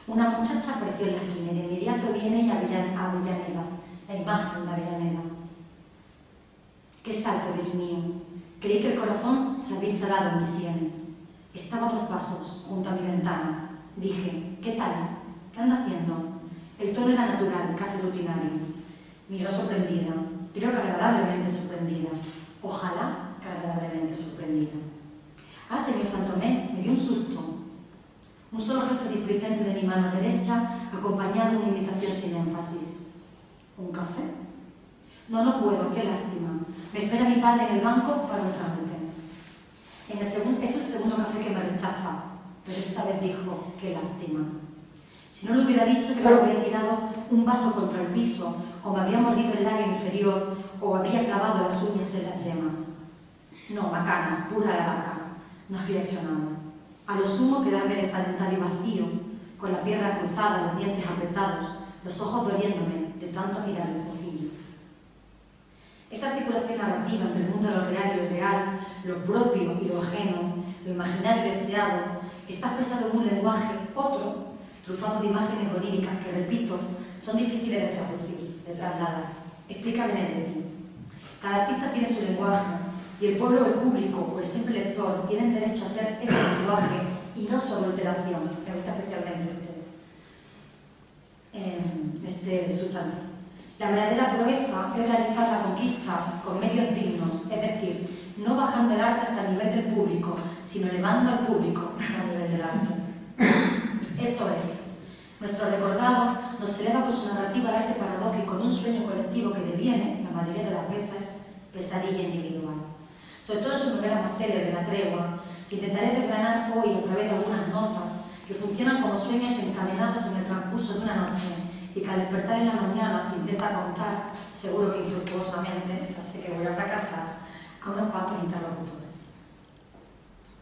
Una muchacha apareció en la esquina y de inmediato vi en ella a Avellaneda, la imagen de Avellaneda. ¡Qué salto, Dios mío! Creí que el corazón se había instalado en mis sienes. Estaba a 2 pasos, junto a mi ventana. Dije, ¿qué tal? ¿Qué anda haciendo? El tono era natural, casi rutinario. Miró sorprendida, creo que agradablemente sorprendida. Ojalá que agradablemente sorprendida. Ah, señor Santomé, me dio un susto. Un solo gesto displicente de mi mano derecha, acompañado de una invitación sin énfasis. ¿Un café? No, no puedo, qué lástima. Me espera mi padre en el banco para un trámite. Es el segundo café que me rechaza, pero esta vez dijo, qué lástima. Si no le hubiera dicho que me habría tirado un vaso contra el piso, o me había mordido el labio inferior, o habría clavado las uñas en las yemas. No, macanas, pura laraca. No había hecho nada. A lo sumo quedarme desalentado y vacío, con la pierna cruzada, los dientes apretados, los ojos doliéndome de tanto mirar el pocillo. Esta articulación narrativa entre el mundo de lo real y lo irreal, lo propio y lo ajeno, lo imaginario y deseado, está expresado en un lenguaje, otro, trufado de imágenes oníricas que, repito, son difíciles de traducir, de trasladar. Explica Benedetti. Cada artista tiene su lenguaje, y el pueblo o el público o el simple lector tienen derecho a ser ese lenguaje y no su adulteración. Me gusta especialmente este sustantivo. La verdadera proeza es realizar las conquistas con medios dignos, es decir, no bajando el arte hasta el nivel del público, sino elevando al público hasta el nivel del arte. Esto es, nuestro recordado nos eleva por su narrativa al arte paradójico de un sueño colectivo que deviene, la mayoría de las veces, pesadilla individual. Sobre todo su novela más célebre, La tregua, que intentaré desgranar hoy a través de algunas notas que funcionan como sueños encadenados en el transcurso de una noche y que al despertar en la mañana se intenta contar, seguro que infructuosamente, esta sé que voy a fracasar, a unos cuantos interlocutores.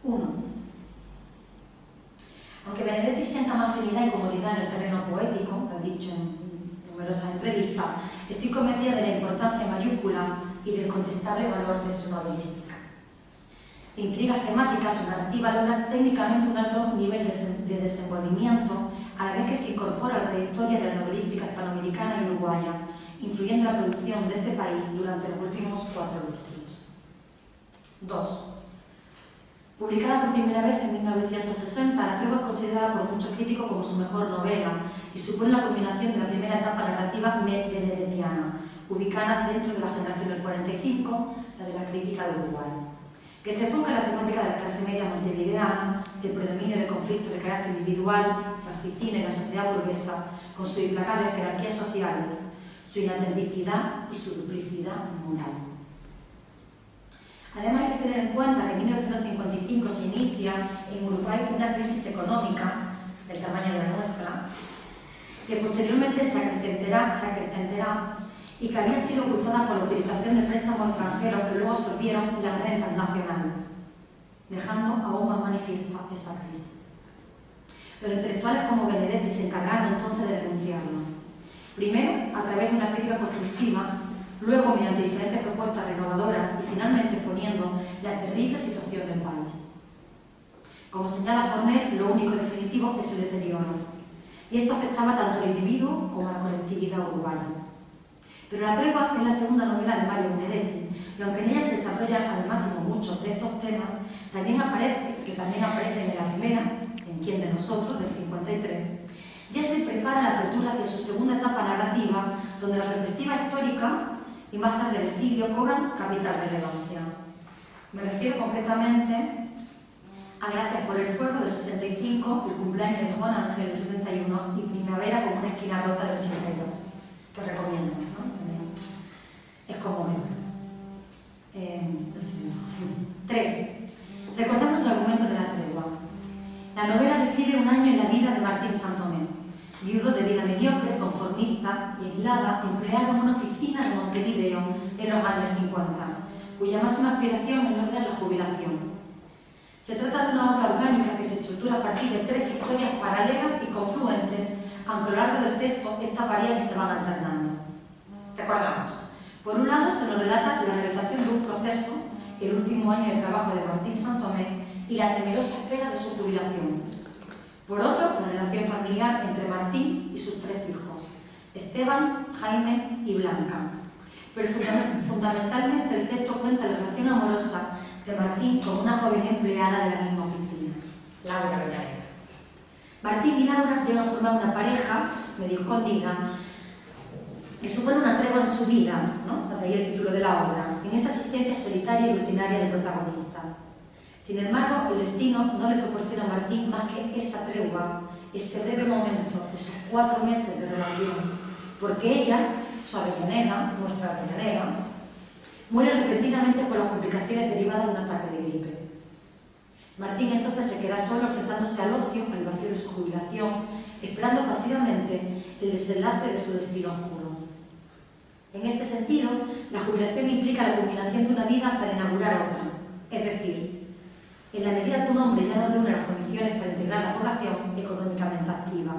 1. Aunque Benedetti sienta más afinidad y comodidad en el terreno poético, lo he dicho en numerosas entrevistas, estoy convencida de la importancia mayúscula y del contestable valor de su novelística. De intrigas temáticas, su narrativa logra técnicamente un alto nivel de desenvolvimiento, a la vez que se incorpora a la trayectoria de la novelística hispanoamericana y uruguaya, influyendo en la producción de este país durante los últimos 4 lustros. 2. Publicada por primera vez en 1960, La tregua es considerada por muchos críticos como su mejor novela y supone la culminación de la primera etapa narrativa benedettiana, ubicada dentro de la generación del 45, la de la crítica de Uruguay, que se enfoca en la temática de la clase media montevideana, el predominio de conflictos de carácter individual, la oficina y la sociedad burguesa, con sus implacables jerarquías sociales, su inautenticidad y su duplicidad moral. Además hay que tener en cuenta que en 1955 se inicia en Uruguay una crisis económica del tamaño de la nuestra, que posteriormente se acrecentará y que había sido ocultada por la utilización de préstamos extranjeros que luego absorbieron las rentas nacionales, dejando aún más manifiesta esa crisis. Los intelectuales como Benedetti se encargaron entonces de denunciarlo, primero a través de una crítica constructiva, luego mediante diferentes propuestas renovadoras y finalmente exponiendo la terrible situación del país. Como señala Fornet, lo único definitivo es el deterioro, y esto afectaba tanto al individuo como a la colectividad uruguaya. Pero La tregua es la segunda novela de Mario Benedetti, y aunque en ella se desarrollan al máximo muchos de estos temas, también aparecen en la primera, En quién de nosotros, del 53, ya se prepara la apertura hacia su segunda etapa narrativa, donde la perspectiva histórica y más tarde el exilio cobran capital relevancia. Me refiero concretamente a Gracias por el fuego del 65, el cumpleaños de Juan Ángel del 71 y Primavera como una esquina rota del 82, que recomiendo, ¿no? También es conmovedor. 3. Recordemos el argumento de La tregua. La novela describe un año en la vida de Martín Santomé, viudo de vida mediocre, conformista y aislada, empleado en una oficina de Montevideo en los años 50, cuya máxima aspiración es lograr la jubilación. Se trata de una obra orgánica que se estructura a partir de 3 historias paralelas y confluentes, aunque a lo largo del texto estas varían y se van alternando. Recordamos, por un lado se nos relata la realización de un proceso, el último año de trabajo de Martín Santomé y la temerosa espera de su jubilación. Por otro, la relación familiar entre Martín y sus 3 hijos, Esteban, Jaime y Blanca. Pero fundamentalmente el texto cuenta la relación amorosa de Martín con una joven empleada de la misma oficina. Laura llega a formar una pareja medio escondida que supone una tregua en su vida, ¿no? De ahí el título de la obra, en esa existencia solitaria y rutinaria del protagonista. Sin embargo, el destino no le proporciona a Martín más que esa tregua, ese breve momento, esos 4 meses de relación, porque ella, su Avellaneda, nuestra Avellaneda, muere repentinamente por las complicaciones derivadas de un ataque de gripe. Martín entonces se queda solo enfrentándose al ocio, al vacío de su jubilación, esperando pasivamente el desenlace de su destino oscuro. En este sentido, la jubilación implica la culminación de una vida para inaugurar otra, es decir, en la medida que un hombre ya no reúne las condiciones para integrar la población económicamente activa.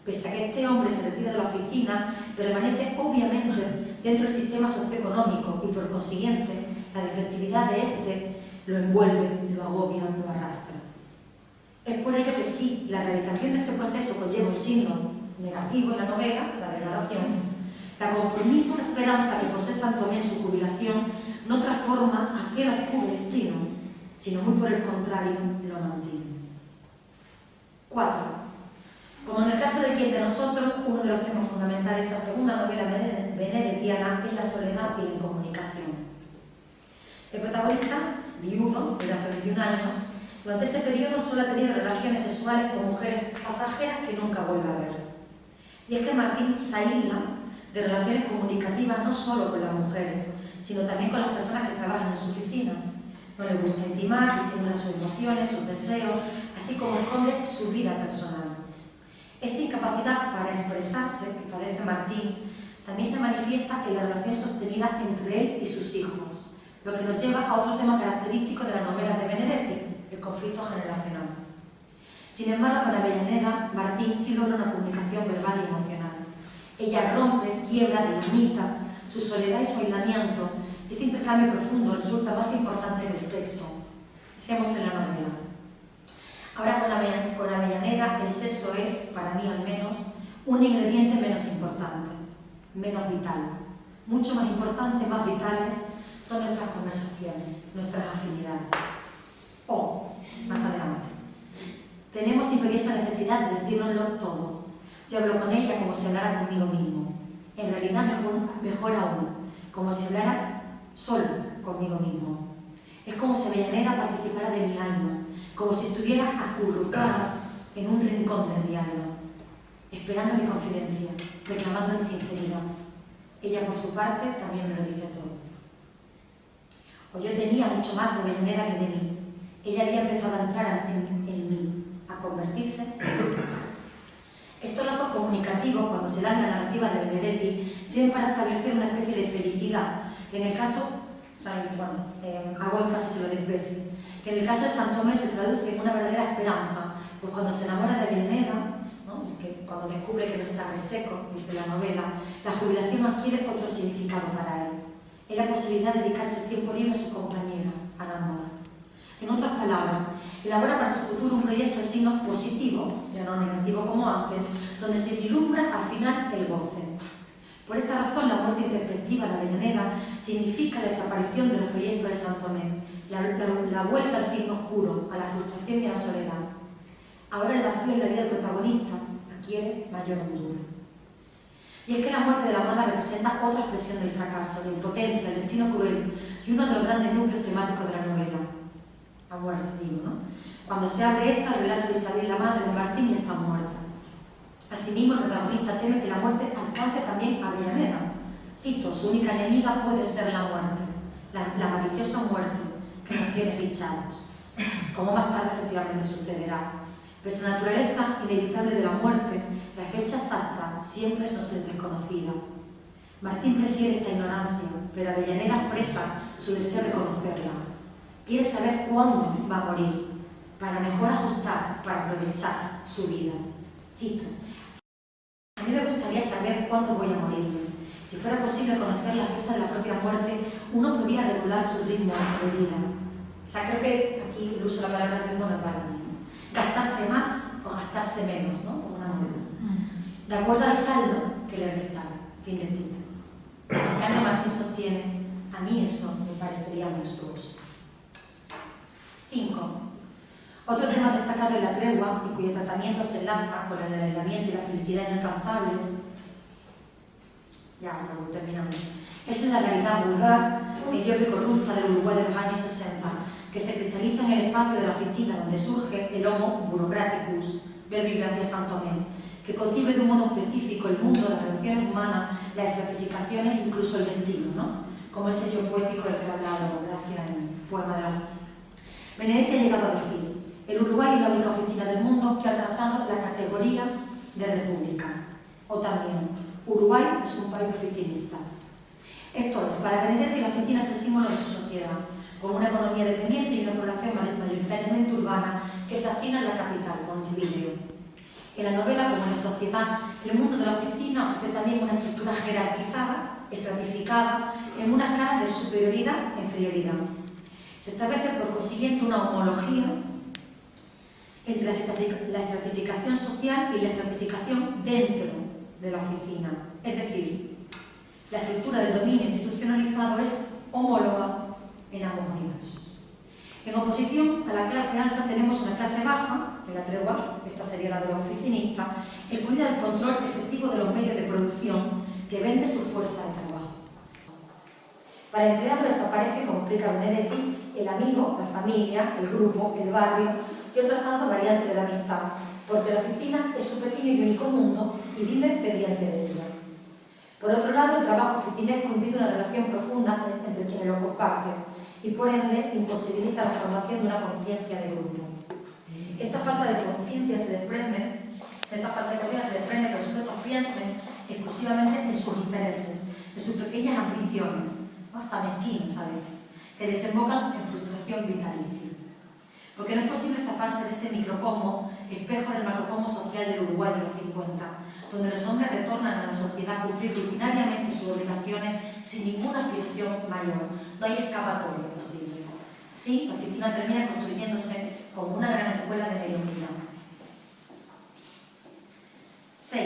Pese a que este hombre se retira de la oficina, permanece obviamente dentro del sistema socioeconómico y por consiguiente la defectividad de este lo envuelve, lo agobia, lo arrastra. Es por ello que sí, la realización de este proceso conlleva un signo negativo en la novela, la degradación. La conformista esperanza que posee Santo Tomé en su jubilación no transforma aquel oscuro destino, sino muy por el contrario, lo mantiene. 4. Como en el caso de Quién de nosotros, uno de los temas fundamentales de esta segunda novela benedettiana es la soledad y la incomunicación. El protagonista, viudo desde hace 21 años, durante ese periodo solo ha tenido relaciones sexuales con mujeres pasajeras que nunca vuelve a ver. Y es que Martín se aísla de relaciones comunicativas no solo con las mujeres, sino también con las personas que trabajan en su oficina. No le gusta intimar, disimula sus emociones, sus deseos, así como esconde su vida personal. Esta incapacidad para expresarse que padece Martín también se manifiesta en la relación sostenida entre él y sus hijos, lo que nos lleva a otro tema característico de las novelas de Benedetti, el conflicto generacional. Sin embargo, con Avellaneda, Martín sí logra una comunicación verbal y emocional. Ella rompe, quiebra, delimita su soledad y su aislamiento. Este intercambio profundo resulta más importante que el sexo. Leemos en la novela. Ahora con Avellaneda el sexo es, para mí al menos, un ingrediente menos importante, menos vital. Mucho más importante, más vitales, son nuestras conversaciones, nuestras afinidades. O, más adelante, tenemos imperiosa necesidad de decírnoslo todo. Yo hablo con ella como si hablara conmigo mismo. En realidad, mejor aún, como si hablara solo conmigo mismo. Es como si Avellaneda participara de mi alma, como si estuviera acurrucada en un rincón de mi alma, esperando mi confidencia, reclamando mi sinceridad. Ella, por su parte, también me lo dice todo. O yo tenía mucho más de Avellaneda que de mí. Ella había empezado a entrar en mí, a convertirse en mí. Estos lazos comunicativos, cuando se dan en la narrativa de Benedetti, sirven para establecer una especie de felicidad, que en el caso, hago énfasis en lo de especie, que en el caso de Santo Tomé se traduce en una verdadera esperanza, pues cuando se enamora de Avellaneda, ¿no? Que cuando descubre que no está reseco, dice la novela, la jubilación adquiere otro significado para él. Es la posibilidad de dedicarse tiempo libre a su compañera, a la amor. En otras palabras, elabora para su futuro un proyecto de signos positivos, ya no negativo como antes, donde se vislumbra al final el goce. Por esta razón, la muerte intempestiva de Avellaneda significa la desaparición de los proyectos de Santo Tomé, la vuelta al signo oscuro, a la frustración y a la soledad. Ahora el vacío en la vida del protagonista adquiere mayor hondura. Y es que la muerte de la amada representa otra expresión del fracaso, la impotencia, el destino cruel y uno de los grandes núcleos temáticos de la novela. La muerte, digo, ¿no? Cuando se abre esta, el relato de Isabel, la madre de Martín, ya están muertas. Asimismo, el protagonista teme que la muerte alcance también a Avellaneda. Cito, su única enemiga puede ser la muerte, la maliciosa muerte que nos tiene fichados. Como más tarde efectivamente sucederá. Pese a la naturaleza inevitable de la muerte, la fecha exacta siempre nos es desconocida. Martín prefiere esta ignorancia, pero Avellaneda expresa su deseo de conocerla. Quiere saber cuándo va a morir, para mejor ajustar, para aprovechar su vida. Cito, a mí me gustaría saber cuándo voy a morirme. Si fuera posible conocer la fecha de la propia muerte, uno podría regular su ritmo de vida. O sea, creo que aquí el uso de la palabra ritmo no es para mí, ¿no? Gastarse más o gastarse menos, ¿no? Como una moneda. De acuerdo al saldo que le restara. Fin de cita. En cambio, Martín sostiene, a mí eso me parecería monstruoso. 5. Otro tema destacado en La Tregua y cuyo tratamiento se enlaza con el aislamiento y la felicidad inalcanzables, ya voy terminando, es en la realidad vulgar, mediocre y corrupta del Uruguay de los años 60, que se cristaliza en el espacio de la oficina donde surge el Homo Burocraticus, Verbi Gracia Santomé, que concibe de un modo específico el mundo, las relaciones humanas, las estratificaciones e incluso el destino, ¿no? Como el sello poético del que ha hablado Gracia en el poema de la oficina. Benedetti ha llegado a decir: el Uruguay es la única oficina del mundo que ha alcanzado la categoría de república. O también, Uruguay es un país de oficinistas. Esto es, para Benedetti la oficina es el símbolo de su sociedad, con una economía dependiente y una población mayoritariamente urbana que se hacina en la capital, Montevideo. En la novela, como en la sociedad, el mundo de la oficina ofrece también una estructura jerarquizada, estratificada, en una escala de superioridad e inferioridad. Se establece, por consiguiente, una homología entre la estratificación social y la estratificación dentro de la oficina. Es decir, la estructura del dominio institucionalizado es homóloga en ambos universos. En oposición a la clase alta tenemos una clase baja, en La Tregua, esta sería la de los oficinistas, excluida del control efectivo de los medios de producción que vende su fuerza de trabajo. Para el empleado desaparece, como explica Benedetti, el amigo, la familia, el grupo, el barrio y otras tantas variantes de la amistad, porque la oficina es su pequeño y único mundo y vive mediante de ella. Por otro lado, el trabajo oficinesco impide una relación profunda entre quienes lo comparten y, por ende, imposibilita la formación de una conciencia de grupo. Esta falta de conciencia se desprende que los sujetos piensen exclusivamente en sus intereses, en sus pequeñas ambiciones, hasta mezquinas a veces, que desembocan en frustración vitalicia. Porque no es posible zafarse de ese microcosmo, espejo del macrocosmo social del Uruguay de los 50, donde los hombres retornan a la sociedad a cumplir rutinariamente sus obligaciones sin ninguna aspiración mayor. No hay escapatoria posible. Sí, la oficina termina construyéndose como una gran escuela de mediocridad. 6.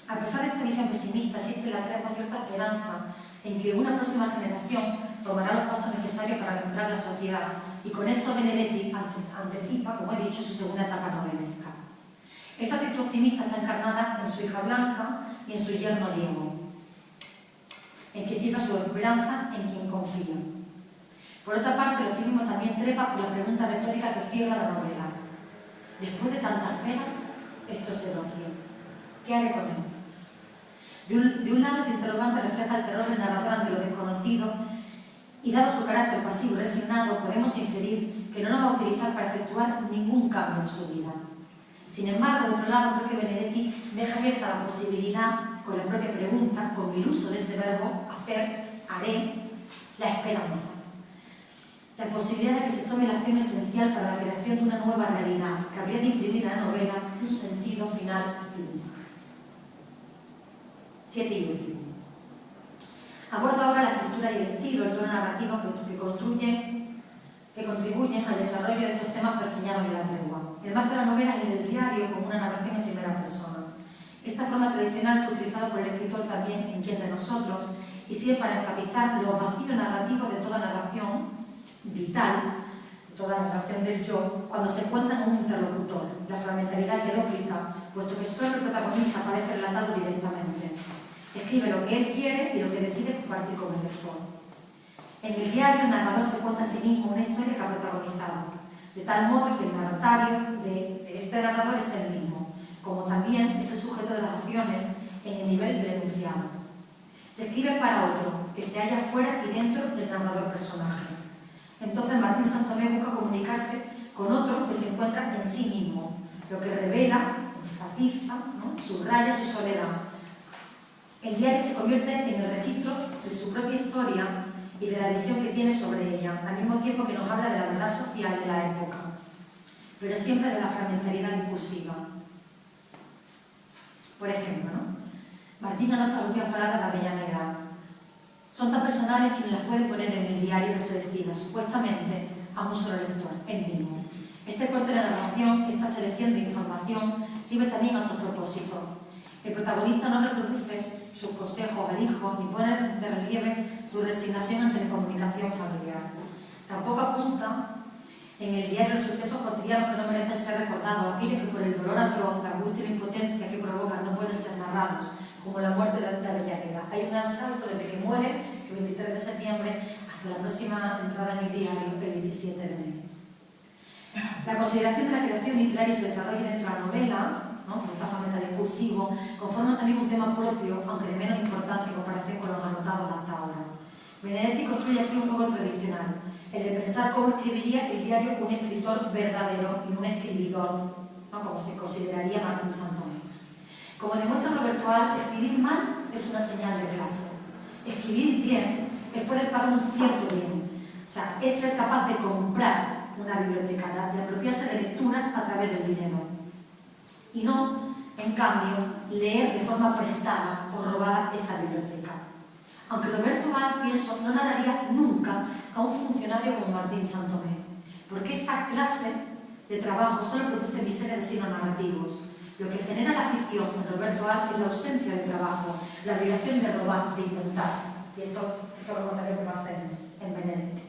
A pesar de esta visión pesimista, existe en La Tregua cierta esperanza en que una próxima generación tomará los pasos necesarios para mejorar la sociedad, y con esto Benedetti anticipa, como he dicho, su segunda etapa novelesca. Esta actitud optimista está encarnada en su hija Blanca y en su yerno Diego, en quien cifra su esperanza en quien confía. Por otra parte, el optimismo también trepa por la pregunta retórica que cierra la novela. Después de tanta espera, esto es el ocio. ¿Qué haré con él? De un lado, este interrogante refleja el terror del narrador ante lo desconocido y, dado su carácter pasivo y resignado, podemos inferir que no lo va a utilizar para efectuar ningún cambio en su vida. Sin embargo, de otro lado, creo que Benedetti deja abierta la posibilidad, con la propia pregunta, con el uso de ese verbo, hacer, haré, la esperanza. La posibilidad de que se tome la acción esencial para la creación de una nueva realidad, que habría de imprimir a la novela un sentido final optimista. 7 y último. Abordo ahora la estructura y el estilo, el tono narrativo que contribuyen al desarrollo de estos temas pergeñados en La Tregua. El marco de la novela es el diario como una narración en primera persona. Esta forma tradicional fue utilizada por el escritor también en Quién de nosotros y sirve para enfatizar los vacíos narrativos de toda narración vital, toda narración del yo, cuando se encuentra en un interlocutor, la fragmentariedad heteróclita, puesto que solo el protagonista aparece relatado directamente. Escribe lo que él quiere y lo que decide compartir con el lector. En el diario, el narrador se cuenta a sí mismo una historia que ha protagonizado, de tal modo que el narratario de este narrador es el mismo, como también es el sujeto de las acciones en el nivel del enunciado. Se escribe para otro, que se halla fuera y dentro del narrador personaje. Entonces Martín Santomé busca comunicarse con otro que se encuentra en sí mismo, lo que revela, enfatiza, ¿no?, subraya su soledad. El diario se convierte en el registro de su propia historia y de la visión que tiene sobre ella, al mismo tiempo que nos habla de la verdad social de la época, pero siempre de la fragmentariedad discursiva. Por ejemplo, ¿no?, Martín anota las últimas palabras de Avellaneda. Son tan personales que las puede poner en el diario que se destina, supuestamente, a un solo lector, él mismo. Este corte de la narración, esta selección de información, sirve también a otro propósito. El protagonista no reproduce sus consejos al hijo ni pone de relieve su resignación ante la comunicación familiar. Tampoco apunta en el diario los sucesos cotidianos que no merecen ser recordados, aquellos que por el dolor atroz, la angustia y la impotencia que provocan no pueden ser narrados, como la muerte de Avellaneda. Hay un gran salto desde que muere, el 23 de septiembre, hasta la próxima entrada en el diario, el 17 de enero. La consideración de la creación literaria y su desarrollo dentro de la novela, ¿no?, por esta forma de cursivo, conforman también un tema propio, aunque de menos importancia en comparación con los anotados hasta ahora. Benedetti construye aquí un juego tradicional, el de pensar cómo escribiría el diario un escritor verdadero y no un escribidor, ¿no?, como se consideraría Martín Santoni. Como demuestra Roberto Al, escribir mal es una señal de clase. Escribir bien es poder pagar un cierto bien, o sea, es ser capaz de comprar una biblioteca, de apropiarse de lecturas a través del dinero. Y no, en cambio, leer de forma prestada o robada esa biblioteca. Aunque Roberto Al, pienso, no narraría nunca a un funcionario como Martín Santomé, porque esta clase de trabajo solo produce miseria de signos narrativos. Lo que genera la ficción en Roberto Al es la ausencia de trabajo, la obligación de robar, de inventar. Y esto lo contaré que pasa en Benedetti.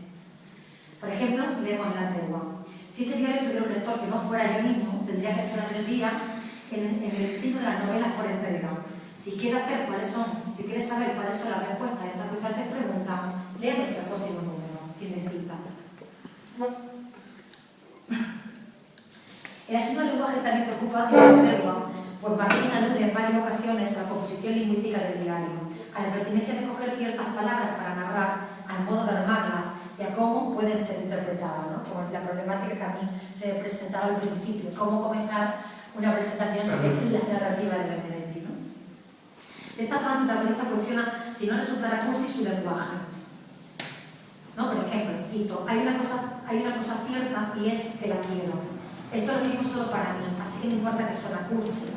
Por ejemplo, leemos en La Tregua. Si este diario tuviera un lector que no fuera yo mismo, tendría que hacer el día en el estilo de las novelas por entrega. Si quieres saber cuáles son las respuestas a estas diferentes preguntas, lea nuestro próximo número, tiene cita. El asunto del lenguaje también preocupa en La Tregua, pues Martín alude en varias ocasiones a la composición lingüística del diario, a la pertinencia de coger ciertas palabras para narrar, al modo de armarlas y a cómo pueden ser interpretadas, ¿no?, como la problemática que a mí se me presentaba al principio, cómo comenzar una presentación sobre la narrativa de Benedetti, ¿no? De esta forma, el protagonista cuestiona si no resultará cursi su lenguaje, ¿no? Por ejemplo, cito, hay una cosa cierta y es que la quiero. Esto lo escribo solo para mí, así que no importa que suena cursi.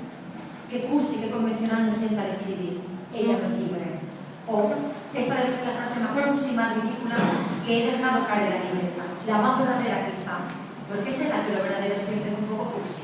¿Qué cursi, qué convencional me sienta al escribir? Ella no es libre. O esta debe ser la frase más cursi, más ridícula que he dejado caer en la libreta. La más verdadera quizá. ¿Por qué será que lo verdadero siempre es un poco cursi?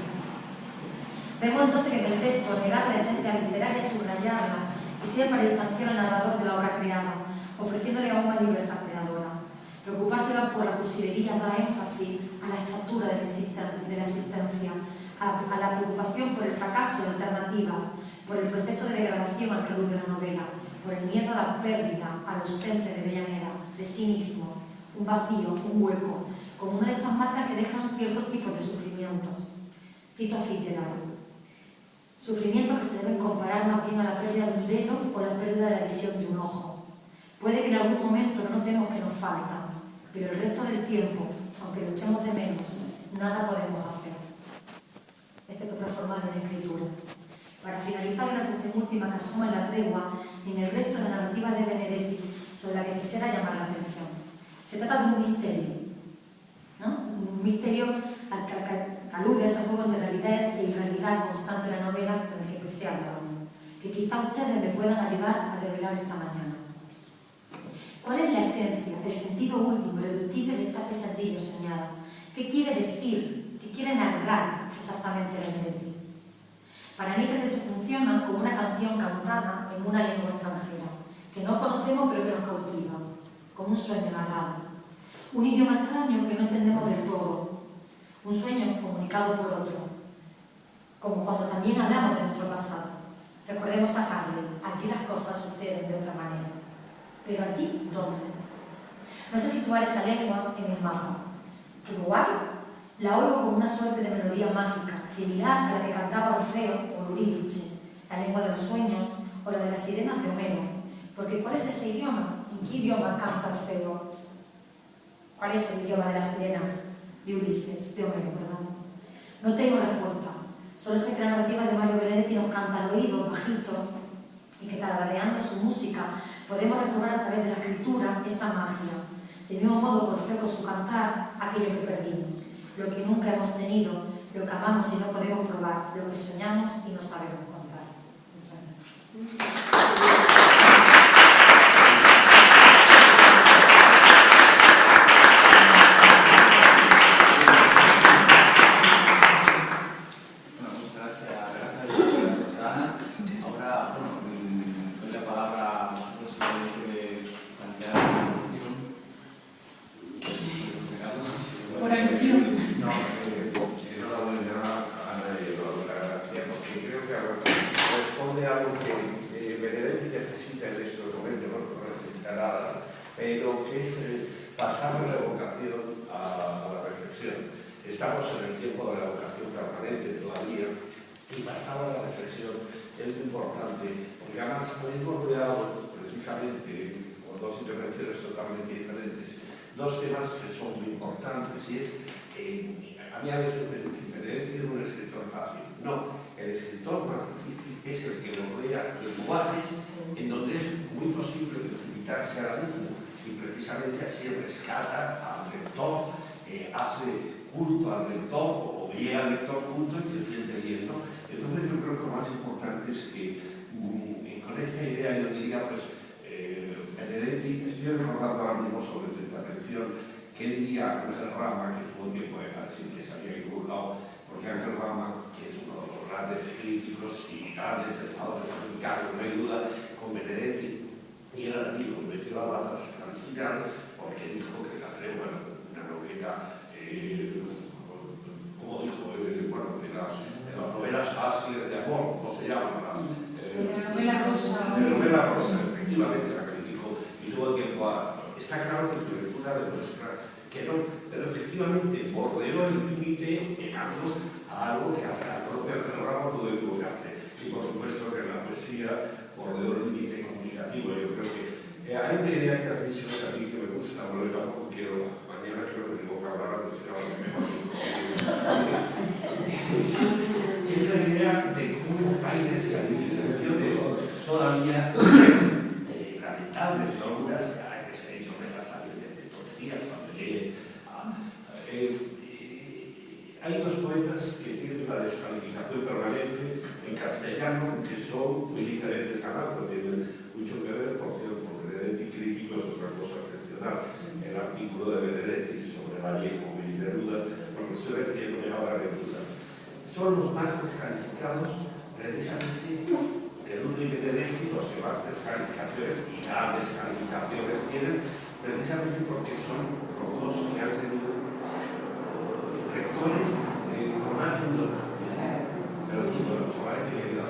Vemos entonces que en el texto negar la esencia literaria y subrayarla y sirve para distanciar al narrador de la obra creada, ofreciéndole aún más libertad creadora. Preocuparse por la cursilería da énfasis a la estatura de la existencia, a la preocupación por el fracaso de alternativas, por el proceso de degradación al que alude la novela, por el miedo a la pérdida, al ausente de Avellaneda, de sí mismo, un vacío, un hueco, como una de esas marcas que dejan ciertos tipos de sufrimientos. Cito a Fitzgerald. Sufrimientos que se deben comparar más bien a la pérdida de un dedo o la pérdida de la visión de un ojo. Puede que en algún momento no notemos que nos faltan, pero el resto del tiempo, aunque lo echemos de menos, nada podemos hacer. Esta es otra forma de escritura. Para finalizar, una cuestión última que asoma en La Tregua y en el resto de la narrativa de Benedetti, sobre la que quisiera llamar la atención. Se trata de un misterio, ¿no? Un misterio al que alude a ese juego de realidad e irrealidad constante de la novela con el que empecé a hablar, que quizá ustedes me puedan ayudar a revelar esta mañana. ¿Cuál es la esencia, el sentido último, irreductible de esta pesadilla soñada? ¿Qué quiere decir? ¿Qué quiere narrar exactamente Benedetti? Para mí este texto funciona como una canción cantada en una lengua extranjera, que no conocemos pero que nos cautiva, como un sueño narrado. Un idioma extraño que no entendemos del todo, un sueño comunicado por otro, como cuando también hablamos de nuestro pasado. Recordemos a Harley, allí las cosas suceden de otra manera. Pero allí, ¿dónde? No sé situar esa lengua en el mapa. Uruguay la oigo como una suerte de melodía mágica, similar a la que cantaba Orfeo o Eurídice, la lengua de los sueños o la de las sirenas de Homero. Porque ¿cuál es ese idioma? ¿En qué idioma canta Orfeo? ¿Cuál es el idioma de las sirenas de Ulises, de Homero, perdón? No tengo respuesta. Solo sé que la narrativa de Mario Benedetti nos canta al oído, bajito, y que tarareando su música podemos recobrar a través de la escritura esa magia. Del mismo modo que Orfeo con su cantar, aquello que perdimos, lo que nunca hemos tenido, lo que amamos y no podemos probar, lo que soñamos y no sabemos contar. Muchas gracias. Por alusión. pasamos de la evocación a la reflexión. Estamos en el tiempo de la evocación permanente todavía, y pasar a la reflexión es muy importante, porque además hemos rodeado precisamente con dos intervenciones totalmente diferentes, dos temas que son muy importantes, y es, a mí a veces me dicen, Benedetti es un escritor fácil. No, el escritor más difícil es el que rodea lenguajes en donde es muy posible precipitarse ahora mismo, y precisamente así rescata al lector, hace culto al lector, o ve al lector culto y se siente bien, ¿no? Entonces yo creo que lo más importante es que con esta idea yo diría, pues, Benedetti, estoy recordando ahora mismo sobre tu intervención, ¿qué diría Ángel Rama, que tuvo tiempo de decir que se había equivocado? Porque Ángel Rama, que es uno de los grandes críticos y grandes pensadores americanos, no hay duda, con Benedetti, y era amigo, metió la bata tranquila, porque dijo que la tregua era una novela, como dijo, bueno, de las novelas fáciles de amor, ¿cómo se llaman? La novela rosa. La novela rosa, efectivamente, la calificó, y tuvo tiempo a... Está claro que tu lectura demuestra que no, pero efectivamente bordeó el límite llegando a algo que hasta el propio programa pudo equivocarse. Y por supuesto que en la poesía bordeó el límite comunicativo. Yo creo que hay una idea que has dicho a mí que me gusta, bueno, yo tampoco quiero, mañana creo que tengo que hablar, pues si ahora mejor. Es la idea de cómo hay descalificaciones todavía lamentables, ¿no? Algunas que se han hecho bastante de tonterías cuando llegues a... hay unos poetas que tienen una descalificación permanente en castellano que son muy diferentes a pero tienen mucho que ver, por cierto, Benedetti crítico es otra cosa excepcional. El artículo de Benedetti sobre Vallejo y Neruda, porque estoy diciendo que ahora Neruda, son los más descalificados precisamente Neruda y Benedetti, los que más descalificaciones y grandes descalificaciones tienen, precisamente porque son los dos que han tenido lectores con más ayuda. Pero digo, solamente que no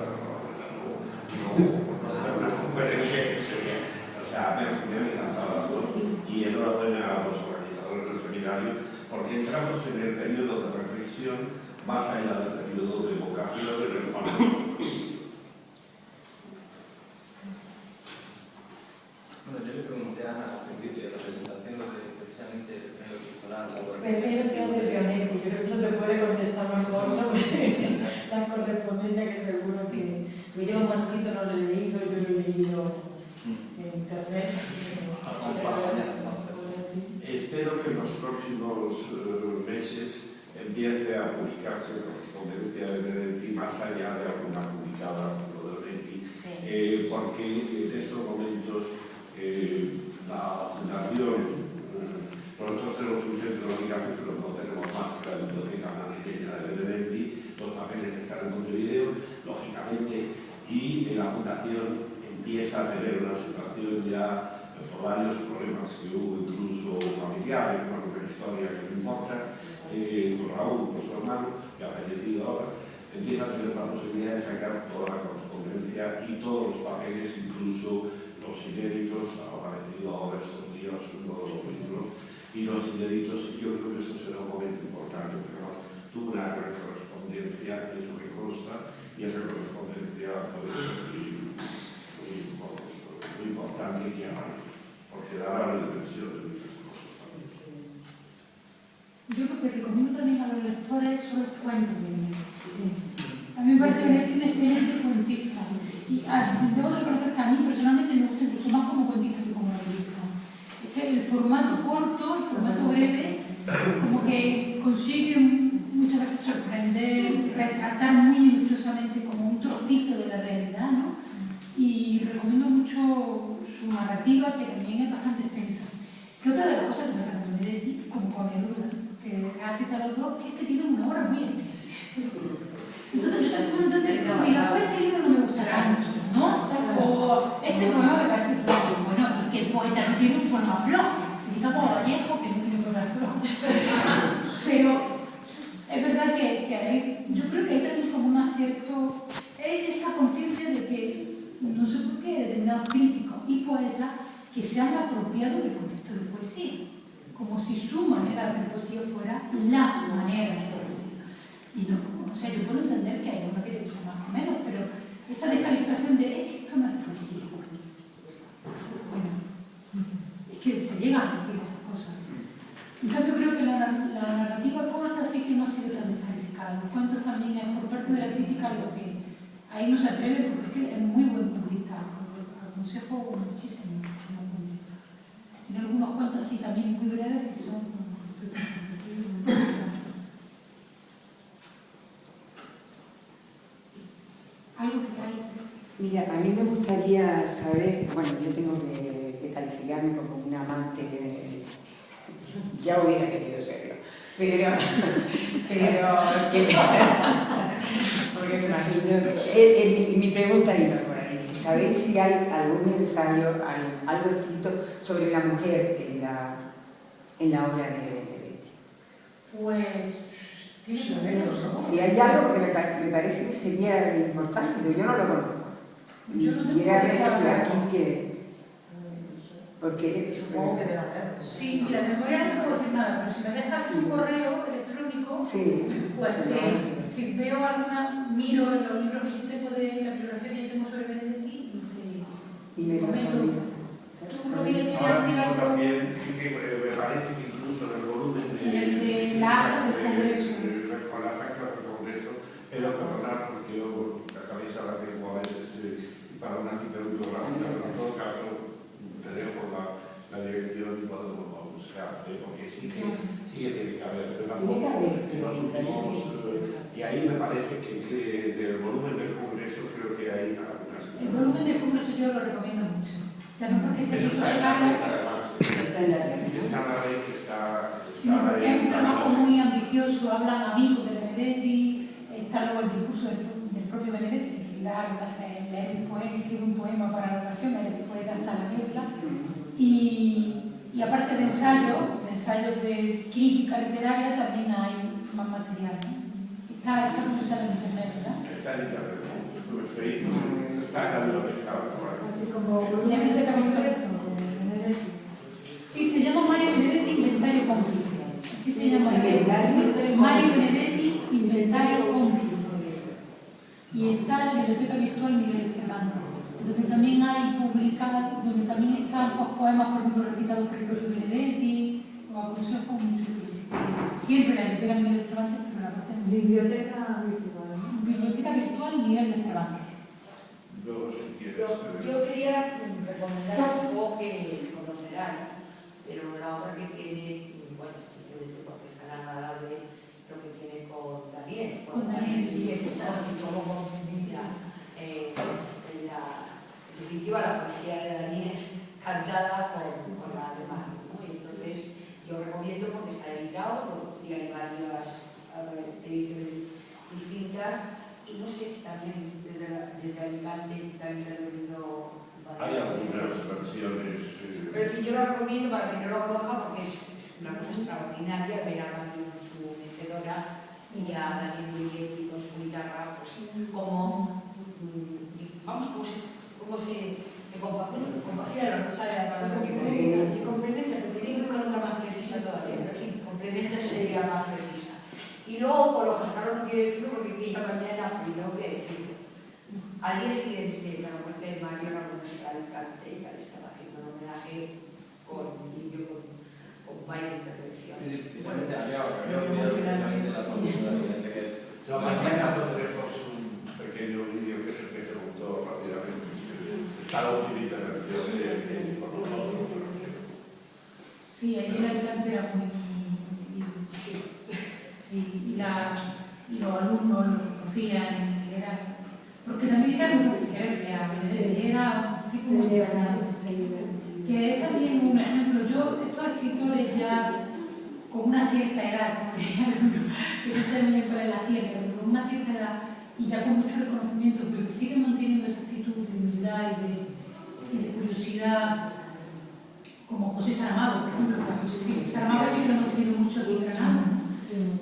una conferencia que sería, o sea, me ha encantado las dos, y enhorabuena a los organizadores del seminario, porque entramos en el periodo de reflexión más allá del periodo de vocación en el cual bueno, yo le pregunté a Ana al principio de la presentación precisamente el género epistolar. Pero yo soy de Leonetti, yo creo que eso te puede contestar mejor sobre la correspondencia, que seguro que... Yo un manuscrito no lo he leído, yo lo he leído en internet, así que... Espero que en los próximos meses empiece a publicarse correspondencia de Benedetti más allá de alguna publicada por Benedetti, porque en estos momentos la fundación, nosotros tenemos un centro de ubicación, pero no tenemos más que la biblioteca madrileña de Benedetti, los papeles están en Montevideo, lógicamente, y la fundación empieza a tener una situación ya por varios problemas que hubo, incluso familiares, una historia que no importa, con Raúl, con su hermano, que ha fallecido ahora, empieza a tener la posibilidad de sacar toda la correspondencia y todos los papeles, incluso los inéditos, ha aparecido ahora estos días uno de los libros, y los inéditos, y yo creo que eso será un momento importante, porque además tuvo una gran correspondencia, eso me consta, y esa correspondencia puede ser muy importante que aparece, porque dará la dimensión de muchas cosas también. Yo lo que recomiendo también a los lectores son los cuentos de Benedetti. A mí me parece que es un excelente cuentista. Y debo de reconocer que a mí personalmente me gusta incluso más como cuentista que como novelista. Es que el formato corto, el formato breve, como que consigue muchas veces sorprender, retratar muy minuciosamente como un trocito de la realidad, ¿no? Y recomiendo mucho su narrativa, que también es bastante extensa. Que otra de las cosas que pasa con Benedetti, como con Neruda, que ha aplicado los dos, que es que tienen una obra muy extensa. Entonces yo también puedo entender que uno diga, pues este libro no me gusta tanto, ¿no? O este poema me parece flojo. Bueno, y que el poeta no tiene un poema flojo. Se quita por Vallejo, que no tiene poemas flojos. Pero es verdad que hay, yo creo que hay también como un acierto, esa conciencia de que, no sé por qué, determinados críticos y poetas que se han apropiado del concepto de poesía. como si su manera de hacer poesía fuera la manera de hacer poesía. Y no, o sea, yo puedo entender que hay uno que te gusta más o menos, pero esa descalificación de es que esto no es poesía. Bueno, es que se llegan a decir esas cosas. En cambio, creo que la narrativa corta sí que no ha sido tan descalificada. Los cuentos también es por parte de la crítica lo que ahí no se atreve porque es que es muy buen publicista. Aconsejo muchísimo. Tiene algunos cuentos así también muy breves que son... ¿Algo que queráis decir? Mira, a mí me gustaría saber, bueno, yo tengo que calificarme como una amante, ya hubiera querido serlo, pero porque me imagino, mi pregunta iba por ahí, si sabéis si hay algún ensayo, algo escrito sobre la mujer en la obra de Benedetti. Pues... tiene que verlo, ¿no? Si hay algo que me parece que sería importante, pero yo no lo conozco. Yo no tengo Y era ver idea. si aquí que... Porque... Supongo que de la guerra. Sí, y la memoria no te puedo decir nada, pero si me dejas un correo electrónico, Sí. pues si veo alguna, miro en los libros que yo tengo de la bibliografía que yo tengo sobre Benedetti Y te me comento. Tú, Rovira, querías Ahora decir mismo algo también sí que me parece que incluso en el volumen en el de la acta del Congreso. con las actas del Congreso, pero perdonad porque yo la cabeza la tengo a veces para una cita bibliográfica, pero en todo caso te dejo la dirección y podemos buscar, porque sí que tiene que haber, pero tampoco en los últimos, y ahí me parece que del volumen del Congreso creo que hay algunas. El volumen del Congreso yo lo recomiendo mucho. O sea, no porque este Eso sitio está se en la habla, red, además. Está en la red. Está en la red que está sino porque es un ahí. trabajo muy ambicioso, hablan amigos de Benedetti, está luego el discurso del propio Benedetti, que en realidad lo que hace es leer un poema, escribe un poema para la ocasión, el poeta hasta la niebla, y aparte de ensayos de crítica literaria, también hay más material, ¿no? Está publicado en internet, ¿verdad? Está en internet, ¿no? Está en la biblioteca. Así como Y la biblioteca virtual. Sí, se llama Mario Benedetti Inventario Cómplice. Así se llama el Mario Benedetti Inventario Cómplice. Y está en la biblioteca virtual Miguel Cervantes, donde también hay publicado, donde también están pues, poemas, por ejemplo, recitados por el propio Benedetti, o aconsejo mucho que visiten. Siempre la biblioteca Miguel Cervantes, pero la parte de biblioteca virtual, ¿no? Biblioteca Virtual Miguel de Cervantes. Yo, si quieres. Yo quería recomendar, supongo que se conocerán, pero la obra que tiene, bueno, simplemente porque es tan agradable lo que tiene con Daniel, y es como combina en definitiva la poesía de Daniel cantada con la de Mario, ¿no? Y entonces yo recomiendo porque está editado y hay varias ediciones distintas. Y no sé si también desde Alicante también te lo he oído. Hay algunas versiones. Pero en fin, yo lo recomiendo para quien no lo conozca porque es una cosa extraordinaria ver a Mario con su mecedora y a Daniel Miglietti con su guitarra, pues como, vamos, como se compagina, no sale la palabra que se complementa, porque tiene una otra más precisa todavía, en fin, complementa sería más precisa. Y luego, por lo que sacaron, no quiero decirlo porque aquella mañana me tengo que decirlo. Al día siguiente, la muerte de Mario, la Universidad de Alicante ya le estaba haciendo un homenaje con varias intervenciones. Mañana tendremos un pequeño vídeo que es el que se montó rápidamente. Está la última intervención de por nosotros. Sí, ahí en Alicante era muy sí, y los alumnos lo conocían, porque también era muy fácil quererle a Benedetti, era un tipo muy extraño, que es también un ejemplo. Yo, estos escritores ya con una cierta edad, que no sé muy bien cuál es la cierta, pero con una cierta edad y ya con mucho reconocimiento, pero que siguen manteniendo esa actitud de humildad y de curiosidad, como José Saramago, por ejemplo, que Saramago sí que lo hemos tenido mucho aquí en Granada.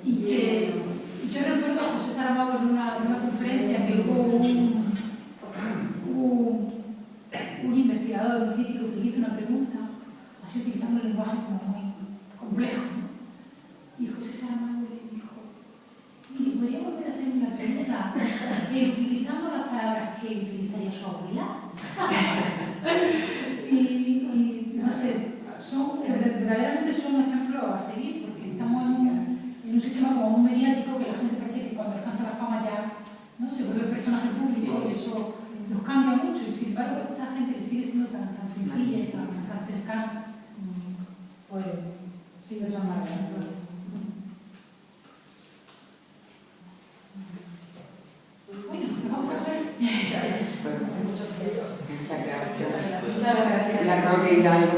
Y que yo recuerdo a José Saramago en una conferencia que hubo un investigador, un crítico que le hizo una pregunta, así utilizando el lenguaje como muy Y no sé, verdaderamente son un ejemplo a seguir, porque estamos en un sistema como muy mediático que la gente parece que cuando alcanza la fama ya no se vuelve personaje público y eso los cambia mucho. Y sin embargo, esta gente que sigue siendo tan sencilla y tan cercana, pues sigue siendo maravillosa. Bueno, nos vamos a hacer. Bueno, muchas gracias. Muchas gracias. La creo que ya algo